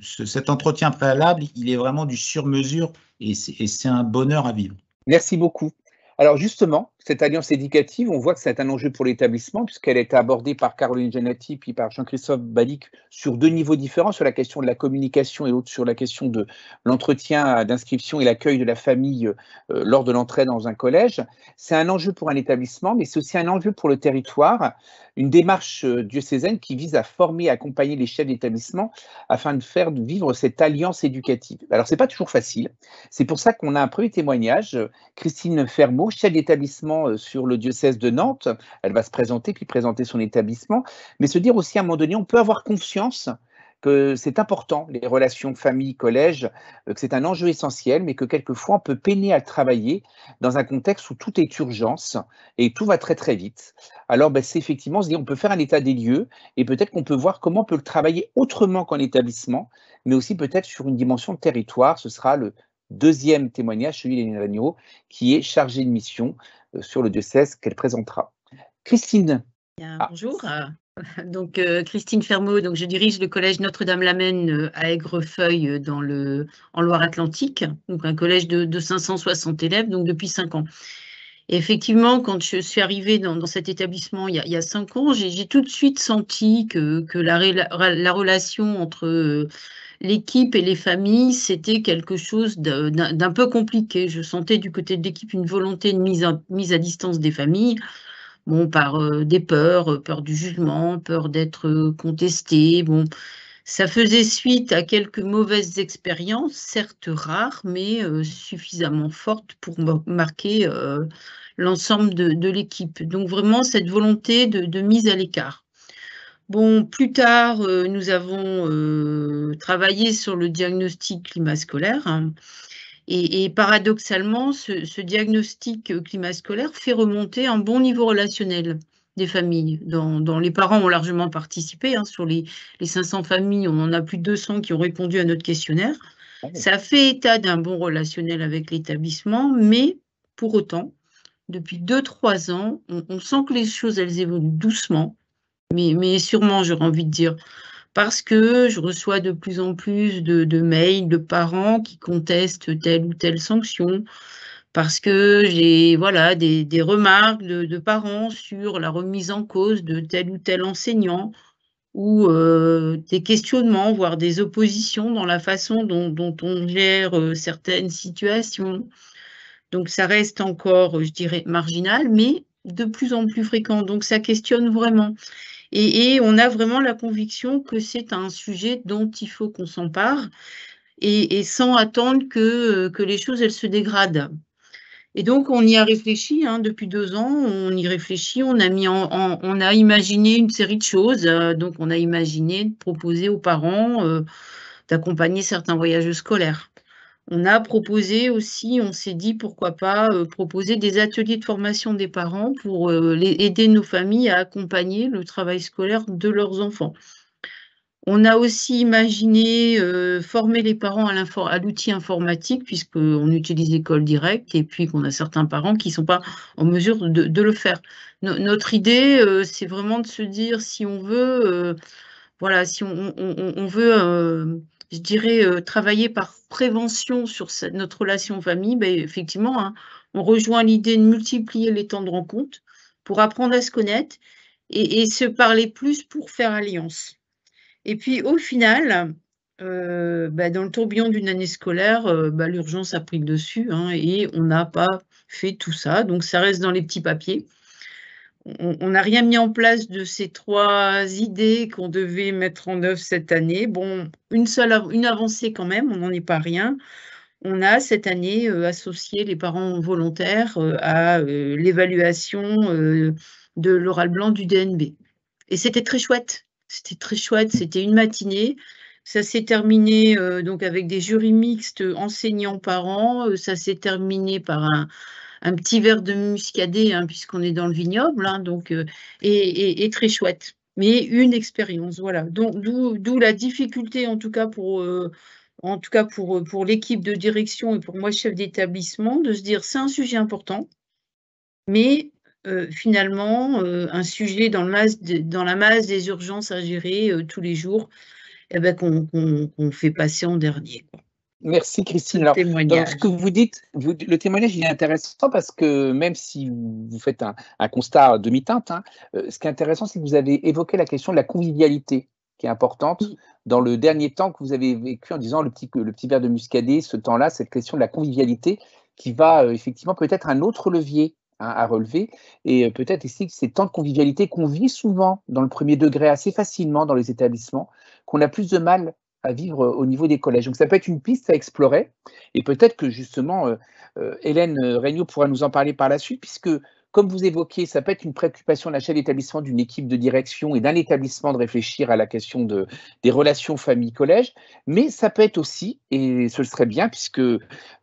cet entretien préalable, il est vraiment du sur-mesure et c'est un bonheur à vivre. Merci beaucoup. Alors justement, cette alliance éducative, on voit que c'est un enjeu pour l'établissement puisqu'elle a été abordée par Caroline Eljanati puis par Jean-Christophe Balic sur 2 niveaux différents, sur la question de la communication et l'autre sur la question de l'entretien d'inscription et l'accueil de la famille lors de l'entrée dans un collège. C'est un enjeu pour un établissement, mais c'est aussi un enjeu pour le territoire, une démarche diocésaine qui vise à former et accompagner les chefs d'établissement afin de faire vivre cette alliance éducative. Alors, c'est pas toujours facile. C'est pour ça qu'on a un premier témoignage. Christine Fermot, chef d'établissement sur le diocèse de Nantes, elle va se présenter puis présenter son établissement, mais se dire aussi à un moment donné, on peut avoir confiance que c'est important, les relations famille-collège, que c'est un enjeu essentiel, mais que quelquefois on peut peiner à le travailler dans un contexte où tout est urgence et tout va très très vite. Alors c'est effectivement, on peut faire un état des lieux et peut-être qu'on peut voir comment on peut le travailler autrement qu'en établissement, mais aussi peut-être sur une dimension de territoire. Ce sera le deuxième témoignage, celui d'Hélène Regnault, qui est chargée de mission sur le diocèse qu'elle présentera. Christine. Bien, bonjour. Donc Christine Fermaux, donc je dirige le collège Notre-Dame-la-Maine à Aigrefeuille en Loire-Atlantique, donc un collège de 560 élèves, donc depuis 5 ans. Et effectivement, quand je suis arrivée dans cet établissement il y a 5 ans, j'ai tout de suite senti que la relation entre l'équipe et les familles, c'était quelque chose d'un peu compliqué. Je sentais du côté de l'équipe une volonté de mise à distance des familles. Bon, par des peurs, peur du jugement, peur d'être contesté. Bon, ça faisait suite à quelques mauvaises expériences, certes rares, mais suffisamment fortes pour marquer l'ensemble de l'équipe. Donc vraiment cette volonté de mise à l'écart. Bon, plus tard, nous avons travaillé sur le diagnostic climat scolaire. Hein. Et paradoxalement, ce diagnostic climat scolaire fait remonter un bon niveau relationnel des familles. Dont les parents ont largement participé. Hein, sur les 500 familles, on en a plus de 200 qui ont répondu à notre questionnaire. Ça fait état d'un bon relationnel avec l'établissement, mais pour autant, depuis 2-3 ans, on sent que les choses, elles évoluent doucement, mais sûrement, j'aurais envie de dire. Parce que je reçois de plus en plus de mails de parents qui contestent telle ou telle sanction, parce que j'ai des remarques de parents sur la remise en cause de tel ou tel enseignant, ou des questionnements, voire des oppositions dans la façon dont on gère certaines situations. Donc ça reste encore, je dirais, marginal, mais de plus en plus fréquent. Donc ça questionne vraiment. Et on a vraiment la conviction que c'est un sujet dont il faut qu'on s'empare et sans attendre que les choses elles se dégradent. Et donc on y a réfléchi hein, depuis 2 ans, on y réfléchit, on a imaginé une série de choses. Donc on a imaginé de proposer aux parents d'accompagner certains voyages scolaires. On a proposé aussi, on s'est dit pourquoi pas proposer des ateliers de formation des parents pour aider nos familles à accompagner le travail scolaire de leurs enfants. On a aussi imaginé former les parents à l'outil informatique puisqu'on utilise l'école directe et puis qu'on a certains parents qui ne sont pas en mesure de le faire. Notre idée, c'est vraiment de se dire si on veut, si on veut je dirais, travailler par prévention sur notre relation famille, effectivement, hein, on rejoint l'idée de multiplier les temps de rencontre pour apprendre à se connaître et se parler plus pour faire alliance. Et puis, au final, dans le tourbillon d'une année scolaire, l'urgence a pris le dessus hein, et on n'a pas fait tout ça. Donc, ça reste dans les petits papiers. On n'a rien mis en place de ces 3 idées qu'on devait mettre en œuvre cette année. Bon, une avancée quand même, on n'en est pas rien. On a cette année associé les parents volontaires à l'évaluation de l'oral blanc du DNB. Et c'était très chouette. C'était très chouette. C'était une matinée. Ça s'est terminé donc avec des jurys mixtes enseignants-parents. Ça s'est terminé par un petit verre de muscadet, hein, puisqu'on est dans le vignoble, hein, donc, et très chouette. Mais une expérience, voilà. D'où la difficulté, en tout cas pour l'équipe de direction et pour moi, chef d'établissement, de se dire c'est un sujet important, mais finalement, un sujet dans la masse des urgences à gérer tous les jours, qu'on fait passer en dernier, quoi. Merci Christine. Alors, dans ce que vous dites, le témoignage il est intéressant parce que même si vous faites un constat demi-teinte, hein, ce qui est intéressant, c'est que vous avez évoqué la question de la convivialité qui est importante dans le dernier temps que vous avez vécu en disant le petit verre de muscadet, ce temps-là, cette question de la convivialité qui va effectivement peut-être un autre levier à relever et peut-être ici que ces temps de convivialité qu'on vit souvent dans le premier degré assez facilement dans les établissements, qu'on a plus de mal à vivre au niveau des collèges. Donc ça peut être une piste à explorer et peut-être que justement Hélène Regnault pourra nous en parler par la suite puisque comme vous évoquez, ça peut être une préoccupation d'un chef d'établissement, d'une équipe de direction et d'un établissement de réfléchir à la question des relations famille-collège, mais ça peut être aussi, et ce serait bien, puisque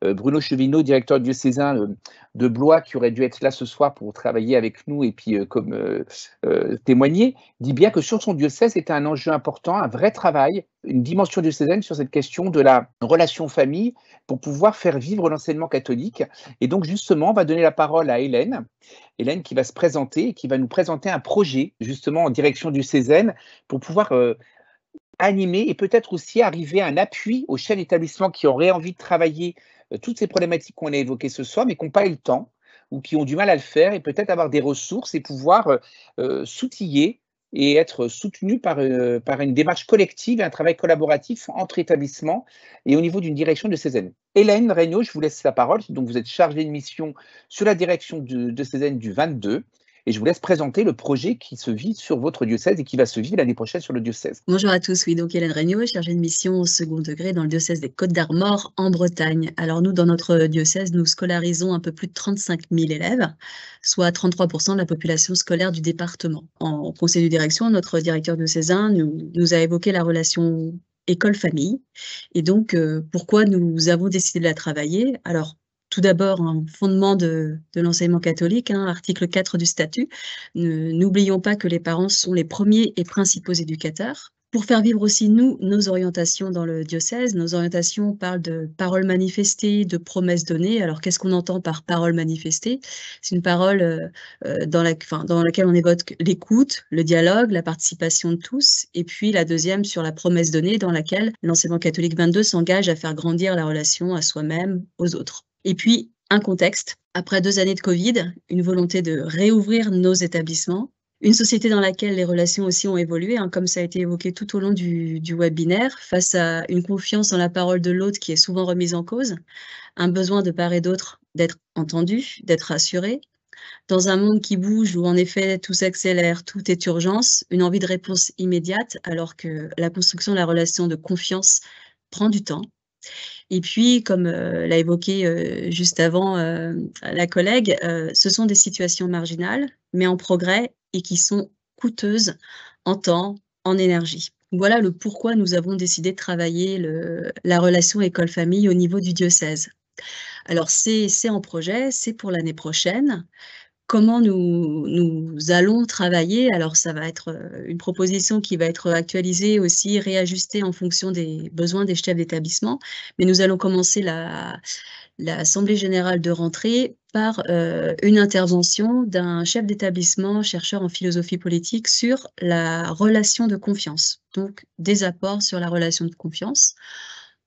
Bruno Chevineau, directeur diocésain de Blois, qui aurait dû être là ce soir pour travailler avec nous et puis témoigner, dit bien que sur son diocèse, c'était un enjeu important, un vrai travail, une dimension diocésaine sur cette question de la relation famille pour pouvoir faire vivre l'enseignement catholique. Et donc, justement, on va donner la parole à Hélène qui va se présenter et qui va nous présenter un projet, justement, en direction diocésaine pour pouvoir animer et peut-être aussi arriver à un appui aux chefs d'établissement qui auraient envie de travailler toutes ces problématiques qu'on a évoquées ce soir, mais qui n'ont pas eu le temps ou qui ont du mal à le faire, et peut-être avoir des ressources et pouvoir s'outiller et être soutenu par une démarche collective et un travail collaboratif entre établissements et au niveau d'une direction diocésaine. Hélène Regnault, je vous laisse la parole. Donc, vous êtes chargée de mission sur la direction diocésaine du 22. Et je vous laisse présenter le projet qui se vit sur votre diocèse et qui va se vivre l'année prochaine sur le diocèse. Bonjour à tous, oui, donc Hélène Regnault, chargée de mission au second degré dans le diocèse des Côtes-d'Armor en Bretagne. Alors nous, dans notre diocèse, nous scolarisons un peu plus de 35 000 élèves, soit 33% de la population scolaire du département. En conseil de direction, notre directeur diocésain nous a évoqué la relation école-famille. Et donc, pourquoi nous avons décidé de la travailler? Alors, tout d'abord, un fondement de l'enseignement catholique, article 4 du statut. N'oublions pas que les parents sont les premiers et principaux éducateurs. Pour faire vivre aussi, nous, nos orientations dans le diocèse, nos orientations parlent de paroles manifestées, de promesses données. Alors, qu'est-ce qu'on entend par parole manifestée? C'est une parole dans laquelle on évoque l'écoute, le dialogue, la participation de tous. Et puis, la deuxième sur la promesse donnée, dans laquelle l'enseignement catholique 22 s'engage à faire grandir la relation à soi-même, aux autres. Et puis, un contexte, après 2 années de Covid, une volonté de réouvrir nos établissements, une société dans laquelle les relations aussi ont évolué, comme ça a été évoqué tout au long du webinaire, face à une confiance en la parole de l'autre qui est souvent remise en cause, un besoin de part et d'autre d'être entendu, d'être rassuré. Dans un monde qui bouge, où en effet tout s'accélère, tout est urgence, une envie de réponse immédiate, alors que la construction de la relation de confiance prend du temps. Et puis, comme l'a évoqué juste avant la collègue, ce sont des situations marginales, mais en progrès et qui sont coûteuses en temps, en énergie. Voilà le pourquoi nous avons décidé de travailler la relation école-famille au niveau du diocèse. Alors, c'est en projet, c'est pour l'année prochaine. Comment nous allons travailler? Alors, ça va être une proposition qui va être actualisée aussi, réajustée en fonction des besoins des chefs d'établissement. Mais nous allons commencer l'assemblée générale de rentrée par une intervention d'un chef d'établissement, chercheur en philosophie politique, sur la relation de confiance. Donc, des apports sur la relation de confiance.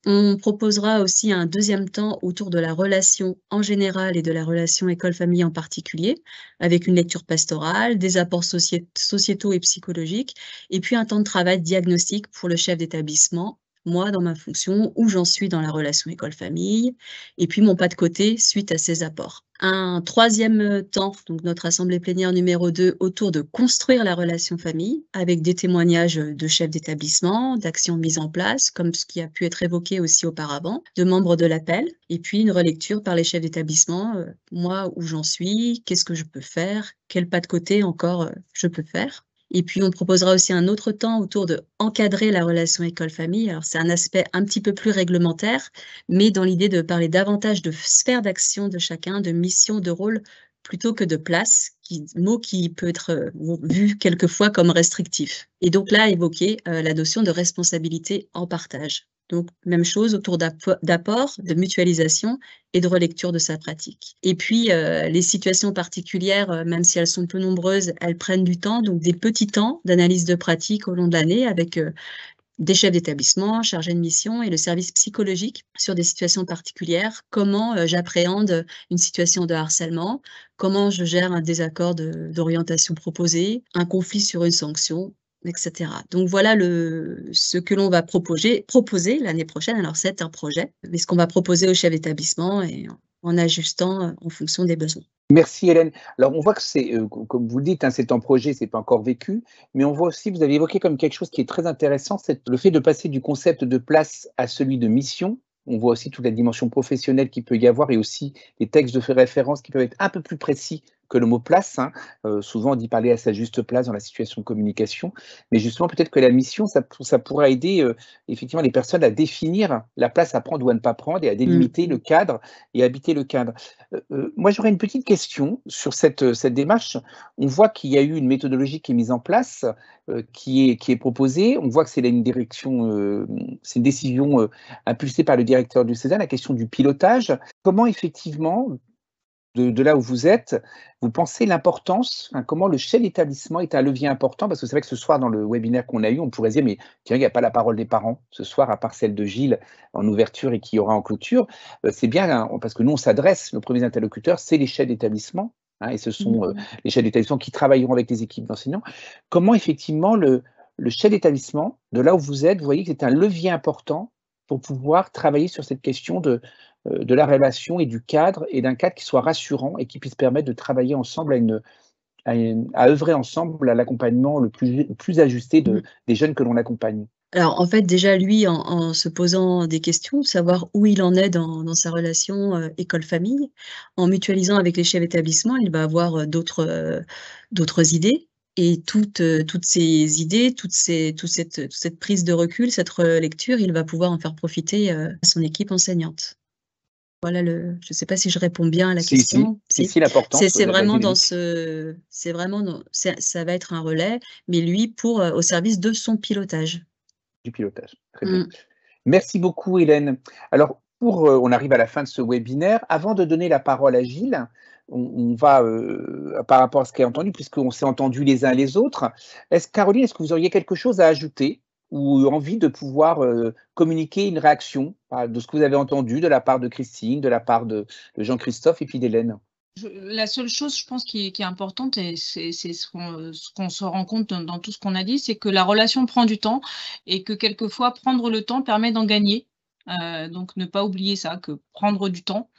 On proposera aussi un deuxième temps autour de la relation en général et de la relation école-famille en particulier, avec une lecture pastorale, des apports sociétaux et psychologiques, et puis un temps de travail diagnostique pour le chef d'établissement, moi dans ma fonction, où j'en suis dans la relation école-famille, et puis mon pas de côté suite à ces apports. Un troisième temps, donc notre assemblée plénière numéro 2, autour de construire la relation famille, avec des témoignages de chefs d'établissement, d'actions mises en place, comme ce qui a pu être évoqué aussi auparavant, de membres de l'appel, et puis une relecture par les chefs d'établissement, moi où j'en suis, qu'est-ce que je peux faire, quel pas de côté encore je peux faire. Et puis, on proposera aussi un autre temps autour de encadrer la relation école-famille. Alors, c'est un aspect un petit peu plus réglementaire, mais dans l'idée de parler davantage de sphère d'action de chacun, de mission, de rôle, plutôt que de place, mot qui peut être vu quelquefois comme restrictif. Et donc là, évoquer la notion de responsabilité en partage. Donc, même chose autour d'apport, de mutualisation et de relecture de sa pratique. Et puis, les situations particulières, même si elles sont peu nombreuses, elles prennent du temps, donc des petits temps d'analyse de pratique au long de l'année avec des chefs d'établissement, chargés de mission et le service psychologique sur des situations particulières. Comment j'appréhende une situation de harcèlement, comment je gère un désaccord d'orientation proposée, un conflit sur une sanction, etc. Donc voilà ce que l'on va proposer l'année prochaine. Alors c'est un projet, mais ce qu'on va proposer aux chefs d'établissement et en ajustant en fonction des besoins. Merci Hélène. Alors on voit que c'est, comme vous le dites, c'est en projet, c'est pas encore vécu, mais on voit aussi, vous avez évoqué comme quelque chose qui est très intéressant, c'est le fait de passer du concept de place à celui de mission. On voit aussi toute la dimension professionnelle qu'il peut y avoir et aussi les textes de référence qui peuvent être un peu plus précis que le mot place, hein. Souvent, on dit parler à sa juste place dans la situation de communication, mais justement, peut-être que la mission, ça pourra aider effectivement les personnes à définir la place à prendre ou à ne pas prendre et à délimiter le cadre et habiter le cadre. Moi, j'aurais une petite question sur cette démarche. On voit qu'il y a eu une méthodologie qui est mise en place, qui est proposée. On voit que c'est une direction, c'est une décision impulsée par le directeur du CESA, la question du pilotage. Comment effectivement, de là où vous êtes, vous pensez l'importance, comment le chef d'établissement est un levier important? Parce que c'est vrai que ce soir, dans le webinaire qu'on a eu, on pourrait se dire, mais tiens, il n'y a pas la parole des parents ce soir, à part celle de Gilles en ouverture et qui y aura en clôture. C'est bien, hein, parce que nous, on s'adresse, nos premiers interlocuteurs, c'est les chefs d'établissement, hein, et ce sont les chefs d'établissement qui travailleront avec les équipes d'enseignants. Comment effectivement le chef d'établissement, de là où vous êtes, vous voyez que c'est un levier important pour pouvoir travailler sur cette question de la relation et du cadre, et d'un cadre qui soit rassurant et qui puisse permettre de travailler ensemble à œuvrer ensemble à l'accompagnement le plus ajusté des jeunes que l'on accompagne. Alors, en fait, déjà, lui, en se posant des questions, savoir où il en est dans sa relation école-famille, en mutualisant avec les chefs d'établissement, il va avoir d'autres idées. Et toutes ces idées, toute cette prise de recul, cette relecture, il va pouvoir en faire profiter à son équipe enseignante. Voilà je ne sais pas si je réponds bien à la question. Si, l'importance. C'est vraiment ça va être un relais, mais lui, au service de son pilotage. Du pilotage, très bien. Merci beaucoup, Hélène. Alors, on arrive à la fin de ce webinaire. Avant de donner la parole à Gilles, on va, par rapport à ce qui est entendu, puisqu'on s'est entendu les uns les autres, Caroline, est-ce que vous auriez quelque chose à ajouter ou envie de pouvoir communiquer une réaction de ce que vous avez entendu de la part de Christine, de la part de Jean-Christophe et puis d'Hélène? La seule chose, je pense, qui est importante, et c'est ce qu'on se rend compte dans tout ce qu'on a dit, c'est que la relation prend du temps et que quelquefois, prendre le temps permet d'en gagner. Donc, ne pas oublier ça, que prendre du temps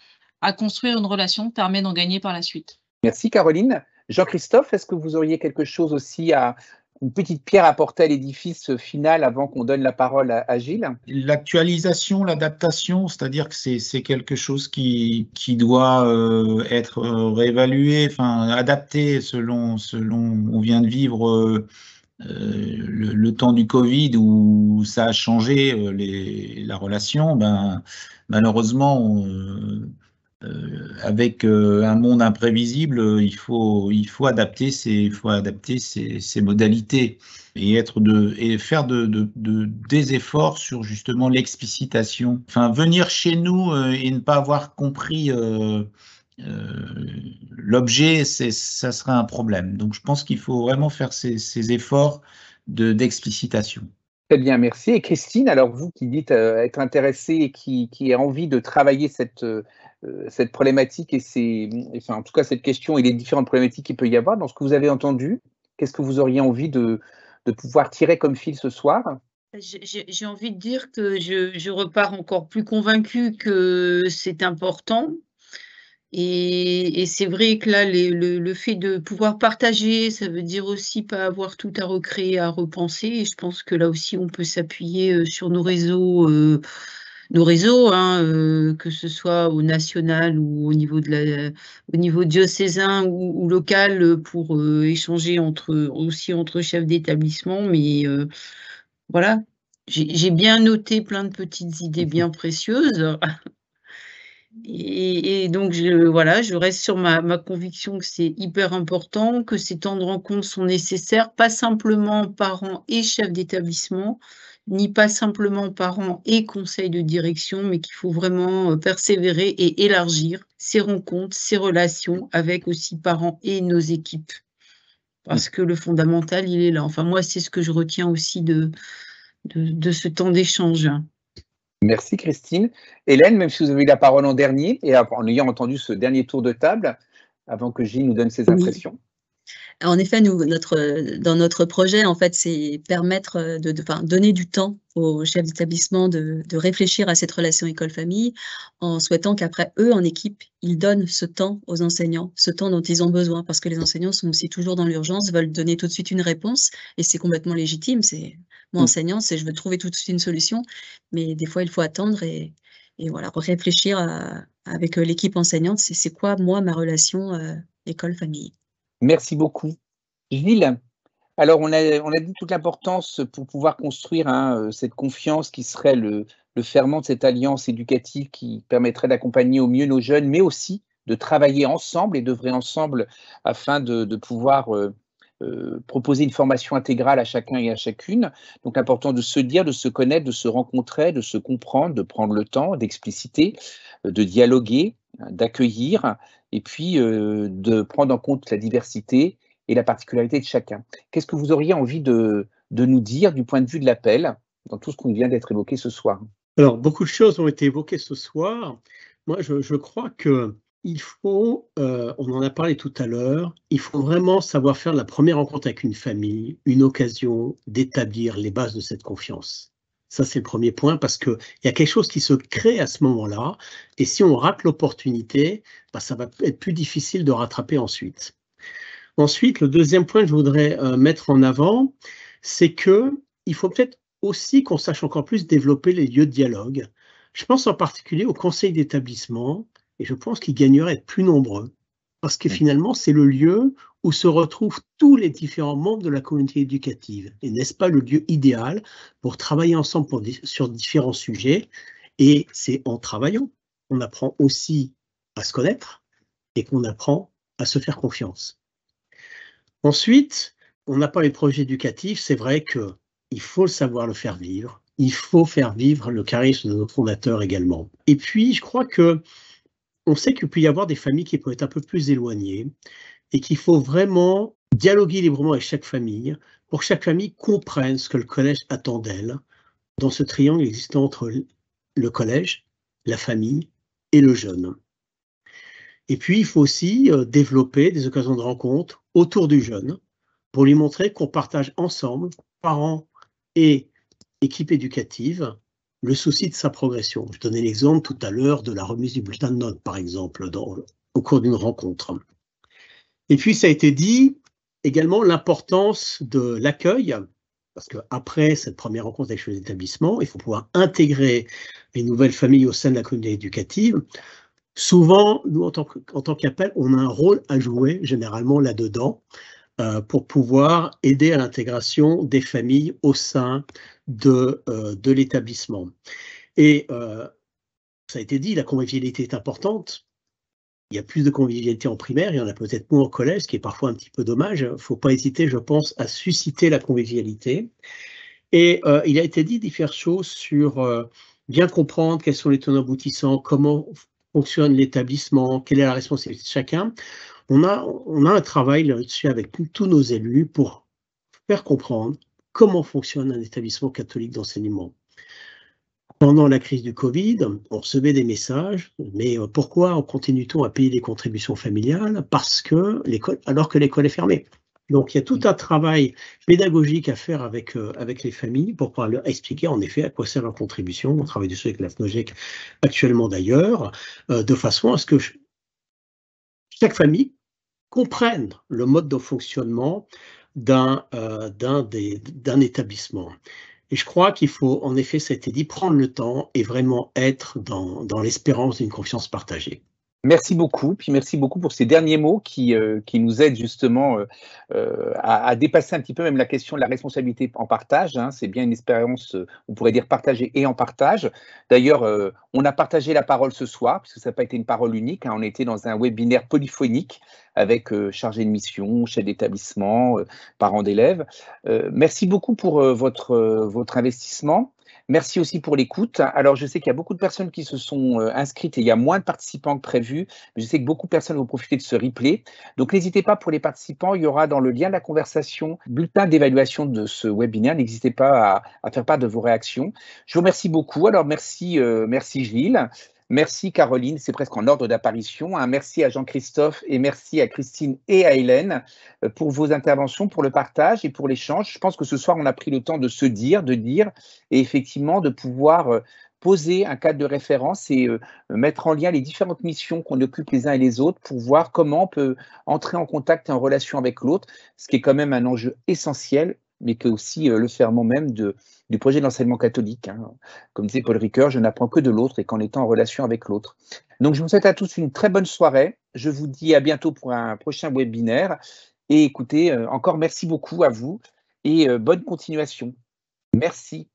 à construire une relation permet d'en gagner par la suite. Merci, Caroline. Jean-Christophe, est-ce que vous auriez quelque chose aussi une petite pierre à apporter à l'édifice final avant qu'on donne la parole à Gilles? L'actualisation, l'adaptation, c'est-à-dire que c'est quelque chose qui doit être réévalué, enfin adapté selon on vient de vivre le temps du Covid où ça a changé la relation. Malheureusement, avec un monde imprévisible, il faut adapter ces modalités et faire des efforts sur justement l'explicitation. Enfin, venir chez nous et ne pas avoir compris l'objet, ça serait un problème. Donc, je pense qu'il faut vraiment faire ces efforts d'explicitation. Très bien, merci. Et Christine, alors vous qui dites être intéressée et qui a envie de travailler cette problématique enfin, en tout cas cette question et les différentes problématiques qu'il peut y avoir, dans ce que vous avez entendu, qu'est-ce que vous auriez envie de pouvoir tirer comme fil ce soir? J'ai envie de dire que je repars encore plus convaincue que c'est important. Et c'est vrai que là, le fait de pouvoir partager, ça veut dire aussi pas avoir tout à recréer, à repenser. Et je pense que là aussi, on peut s'appuyer sur nos réseaux, que ce soit au national ou au niveau diocésain ou local, pour échanger entre chefs d'établissement. Mais voilà, j'ai bien noté plein de petites idées bien précieuses. Et donc je reste sur ma conviction que c'est hyper important, que ces temps de rencontre sont nécessaires, pas simplement parents et chefs d'établissement, ni pas simplement parents et conseils de direction, mais qu'il faut vraiment persévérer et élargir ces rencontres, ces relations avec aussi parents et nos équipes. Parce que le fondamental, il est là. Enfin, moi, c'est ce que je retiens aussi de ce temps d'échange. Merci Christine. Hélène, même si vous avez eu la parole en dernier, et en ayant entendu ce dernier tour de table, avant que Gilles nous donne ses impressions. En effet, dans notre projet, en fait, c'est permettre donner du temps aux chefs d'établissement de réfléchir à cette relation école-famille, en souhaitant qu'après, eux, en équipe, ils donnent ce temps aux enseignants, ce temps dont ils ont besoin, parce que les enseignants sont aussi toujours dans l'urgence, veulent donner tout de suite une réponse, et c'est complètement légitime. Moi, enseignant, je veux trouver tout de suite une solution, mais des fois, il faut attendre et voilà, réfléchir avec l'équipe enseignante, c'est quoi, moi, ma relation école-famille. Merci beaucoup. Gilles, alors on a dit toute l'importance pour pouvoir construire cette confiance qui serait le ferment de cette alliance éducative qui permettrait d'accompagner au mieux nos jeunes, mais aussi de travailler ensemble et d'œuvrer ensemble afin de pouvoir proposer une formation intégrale à chacun et à chacune. Donc l'important de se dire, de se connaître, de se rencontrer, de se comprendre, de prendre le temps, d'expliciter, de dialoguer, d'accueillir, et puis de prendre en compte la diversité et la particularité de chacun. Qu'est-ce que vous auriez envie de nous dire du point de vue de l'appel dans tout ce qu'on vient d'être évoqué ce soir? Alors, beaucoup de choses ont été évoquées ce soir. Moi, je crois que il faut, on en a parlé tout à l'heure, il faut vraiment savoir faire de la première rencontre avec une famille une occasion d'établir les bases de cette confiance. Ça, c'est le premier point, parce qu'il y a quelque chose qui se crée à ce moment-là, et si on rate l'opportunité, ça va être plus difficile de rattraper ensuite. Ensuite, le deuxième point que je voudrais mettre en avant, c'est qu'il faut peut-être aussi qu'on sache encore plus développer les lieux de dialogue. Je pense en particulier au conseil d'établissement, et je pense qu'ils gagneraient à être plus nombreux, parce que finalement, c'est le lieu où se retrouvent tous les différents membres de la communauté éducative. Et n'est-ce pas le lieu idéal pour travailler ensemble sur différents sujets? Et c'est en travaillant qu'on apprend aussi à se connaître et qu'on apprend à se faire confiance. Ensuite, on n'a pas les projets éducatifs, c'est vrai qu'il faut savoir le faire vivre, il faut faire vivre le charisme de nos fondateurs également. Et puis, je crois on sait qu'il peut y avoir des familles qui peuvent être un peu plus éloignées et qu'il faut vraiment dialoguer librement avec chaque famille pour que chaque famille comprenne ce que le collège attend d'elle dans ce triangle existant entre le collège, la famille et le jeune. Et puis, il faut aussi développer des occasions de rencontre autour du jeune pour lui montrer qu'on partage ensemble, parents et équipe éducative, le souci de sa progression. Je donnais l'exemple tout à l'heure de la remise du bulletin de notes, par exemple, au cours d'une rencontre. Et puis, ça a été dit également l'importance de l'accueil, parce qu'après cette première rencontre avec les établissements, il faut pouvoir intégrer les nouvelles familles au sein de la communauté éducative. Souvent, nous, en tant qu'appel, on a un rôle à jouer, généralement là-dedans, pour pouvoir aider à l'intégration des familles au sein de l'établissement. Et ça a été dit, la convivialité est importante. Il y a plus de convivialité en primaire, il y en a peut-être moins au collège, ce qui est parfois un petit peu dommage. Il ne faut pas hésiter, je pense, à susciter la convivialité. Et il a été dit différentes choses sur bien comprendre quels sont les tenants aboutissants, comment fonctionne l'établissement, quelle est la responsabilité de chacun. On a un travail là-dessus avec tous nos élus pour faire comprendre comment fonctionne un établissement catholique d'enseignement. Pendant la crise du Covid, on recevait des messages, mais pourquoi continue-t-on à payer les contributions familiales? Parce que alors que l'école est fermée. Donc, il y a tout un travail pédagogique à faire avec les familles pour pouvoir leur expliquer en effet à quoi sert leur contribution. On travaille dessus avec la FNOGEC actuellement d'ailleurs, de façon à ce que chaque famille comprenne le mode de fonctionnement d'un établissement. Et je crois qu'il faut, en effet, ça a été dit, prendre le temps et vraiment être dans l'espérance d'une confiance partagée. Merci beaucoup, puis merci beaucoup pour ces derniers mots qui nous aident justement à dépasser un petit peu même la question de la responsabilité en partage. C'est bien une expérience, on pourrait dire partagée et en partage. D'ailleurs, on a partagé la parole ce soir, puisque ça n'a pas été une parole unique. On était dans un webinaire polyphonique avec chargé de mission, chef d'établissement, parents d'élèves. Merci beaucoup pour votre investissement. Merci aussi pour l'écoute. Alors, je sais qu'il y a beaucoup de personnes qui se sont inscrites et il y a moins de participants que prévu, mais je sais que beaucoup de personnes vont profiter de ce replay. Donc, n'hésitez pas pour les participants, il y aura dans le lien de la conversation, bulletin d'évaluation de ce webinaire. N'hésitez pas à faire part de vos réactions. Je vous remercie beaucoup. Alors, merci Gilles. Merci Caroline, c'est presque en ordre d'apparition. Merci à Jean-Christophe et merci à Christine et à Hélène pour vos interventions, pour le partage et pour l'échange. Je pense que ce soir, on a pris le temps de se dire, et effectivement de pouvoir poser un cadre de référence et mettre en lien les différentes missions qu'on occupe les uns et les autres pour voir comment on peut entrer en contact et en relation avec l'autre, ce qui est quand même un enjeu essentiel, mais que aussi le ferment même du projet de l'enseignement catholique. Comme disait Paul Ricoeur, je n'apprends que de l'autre et qu'en étant en relation avec l'autre. Donc, je vous souhaite à tous une très bonne soirée. Je vous dis à bientôt pour un prochain webinaire. Et écoutez, encore merci beaucoup à vous et bonne continuation. Merci.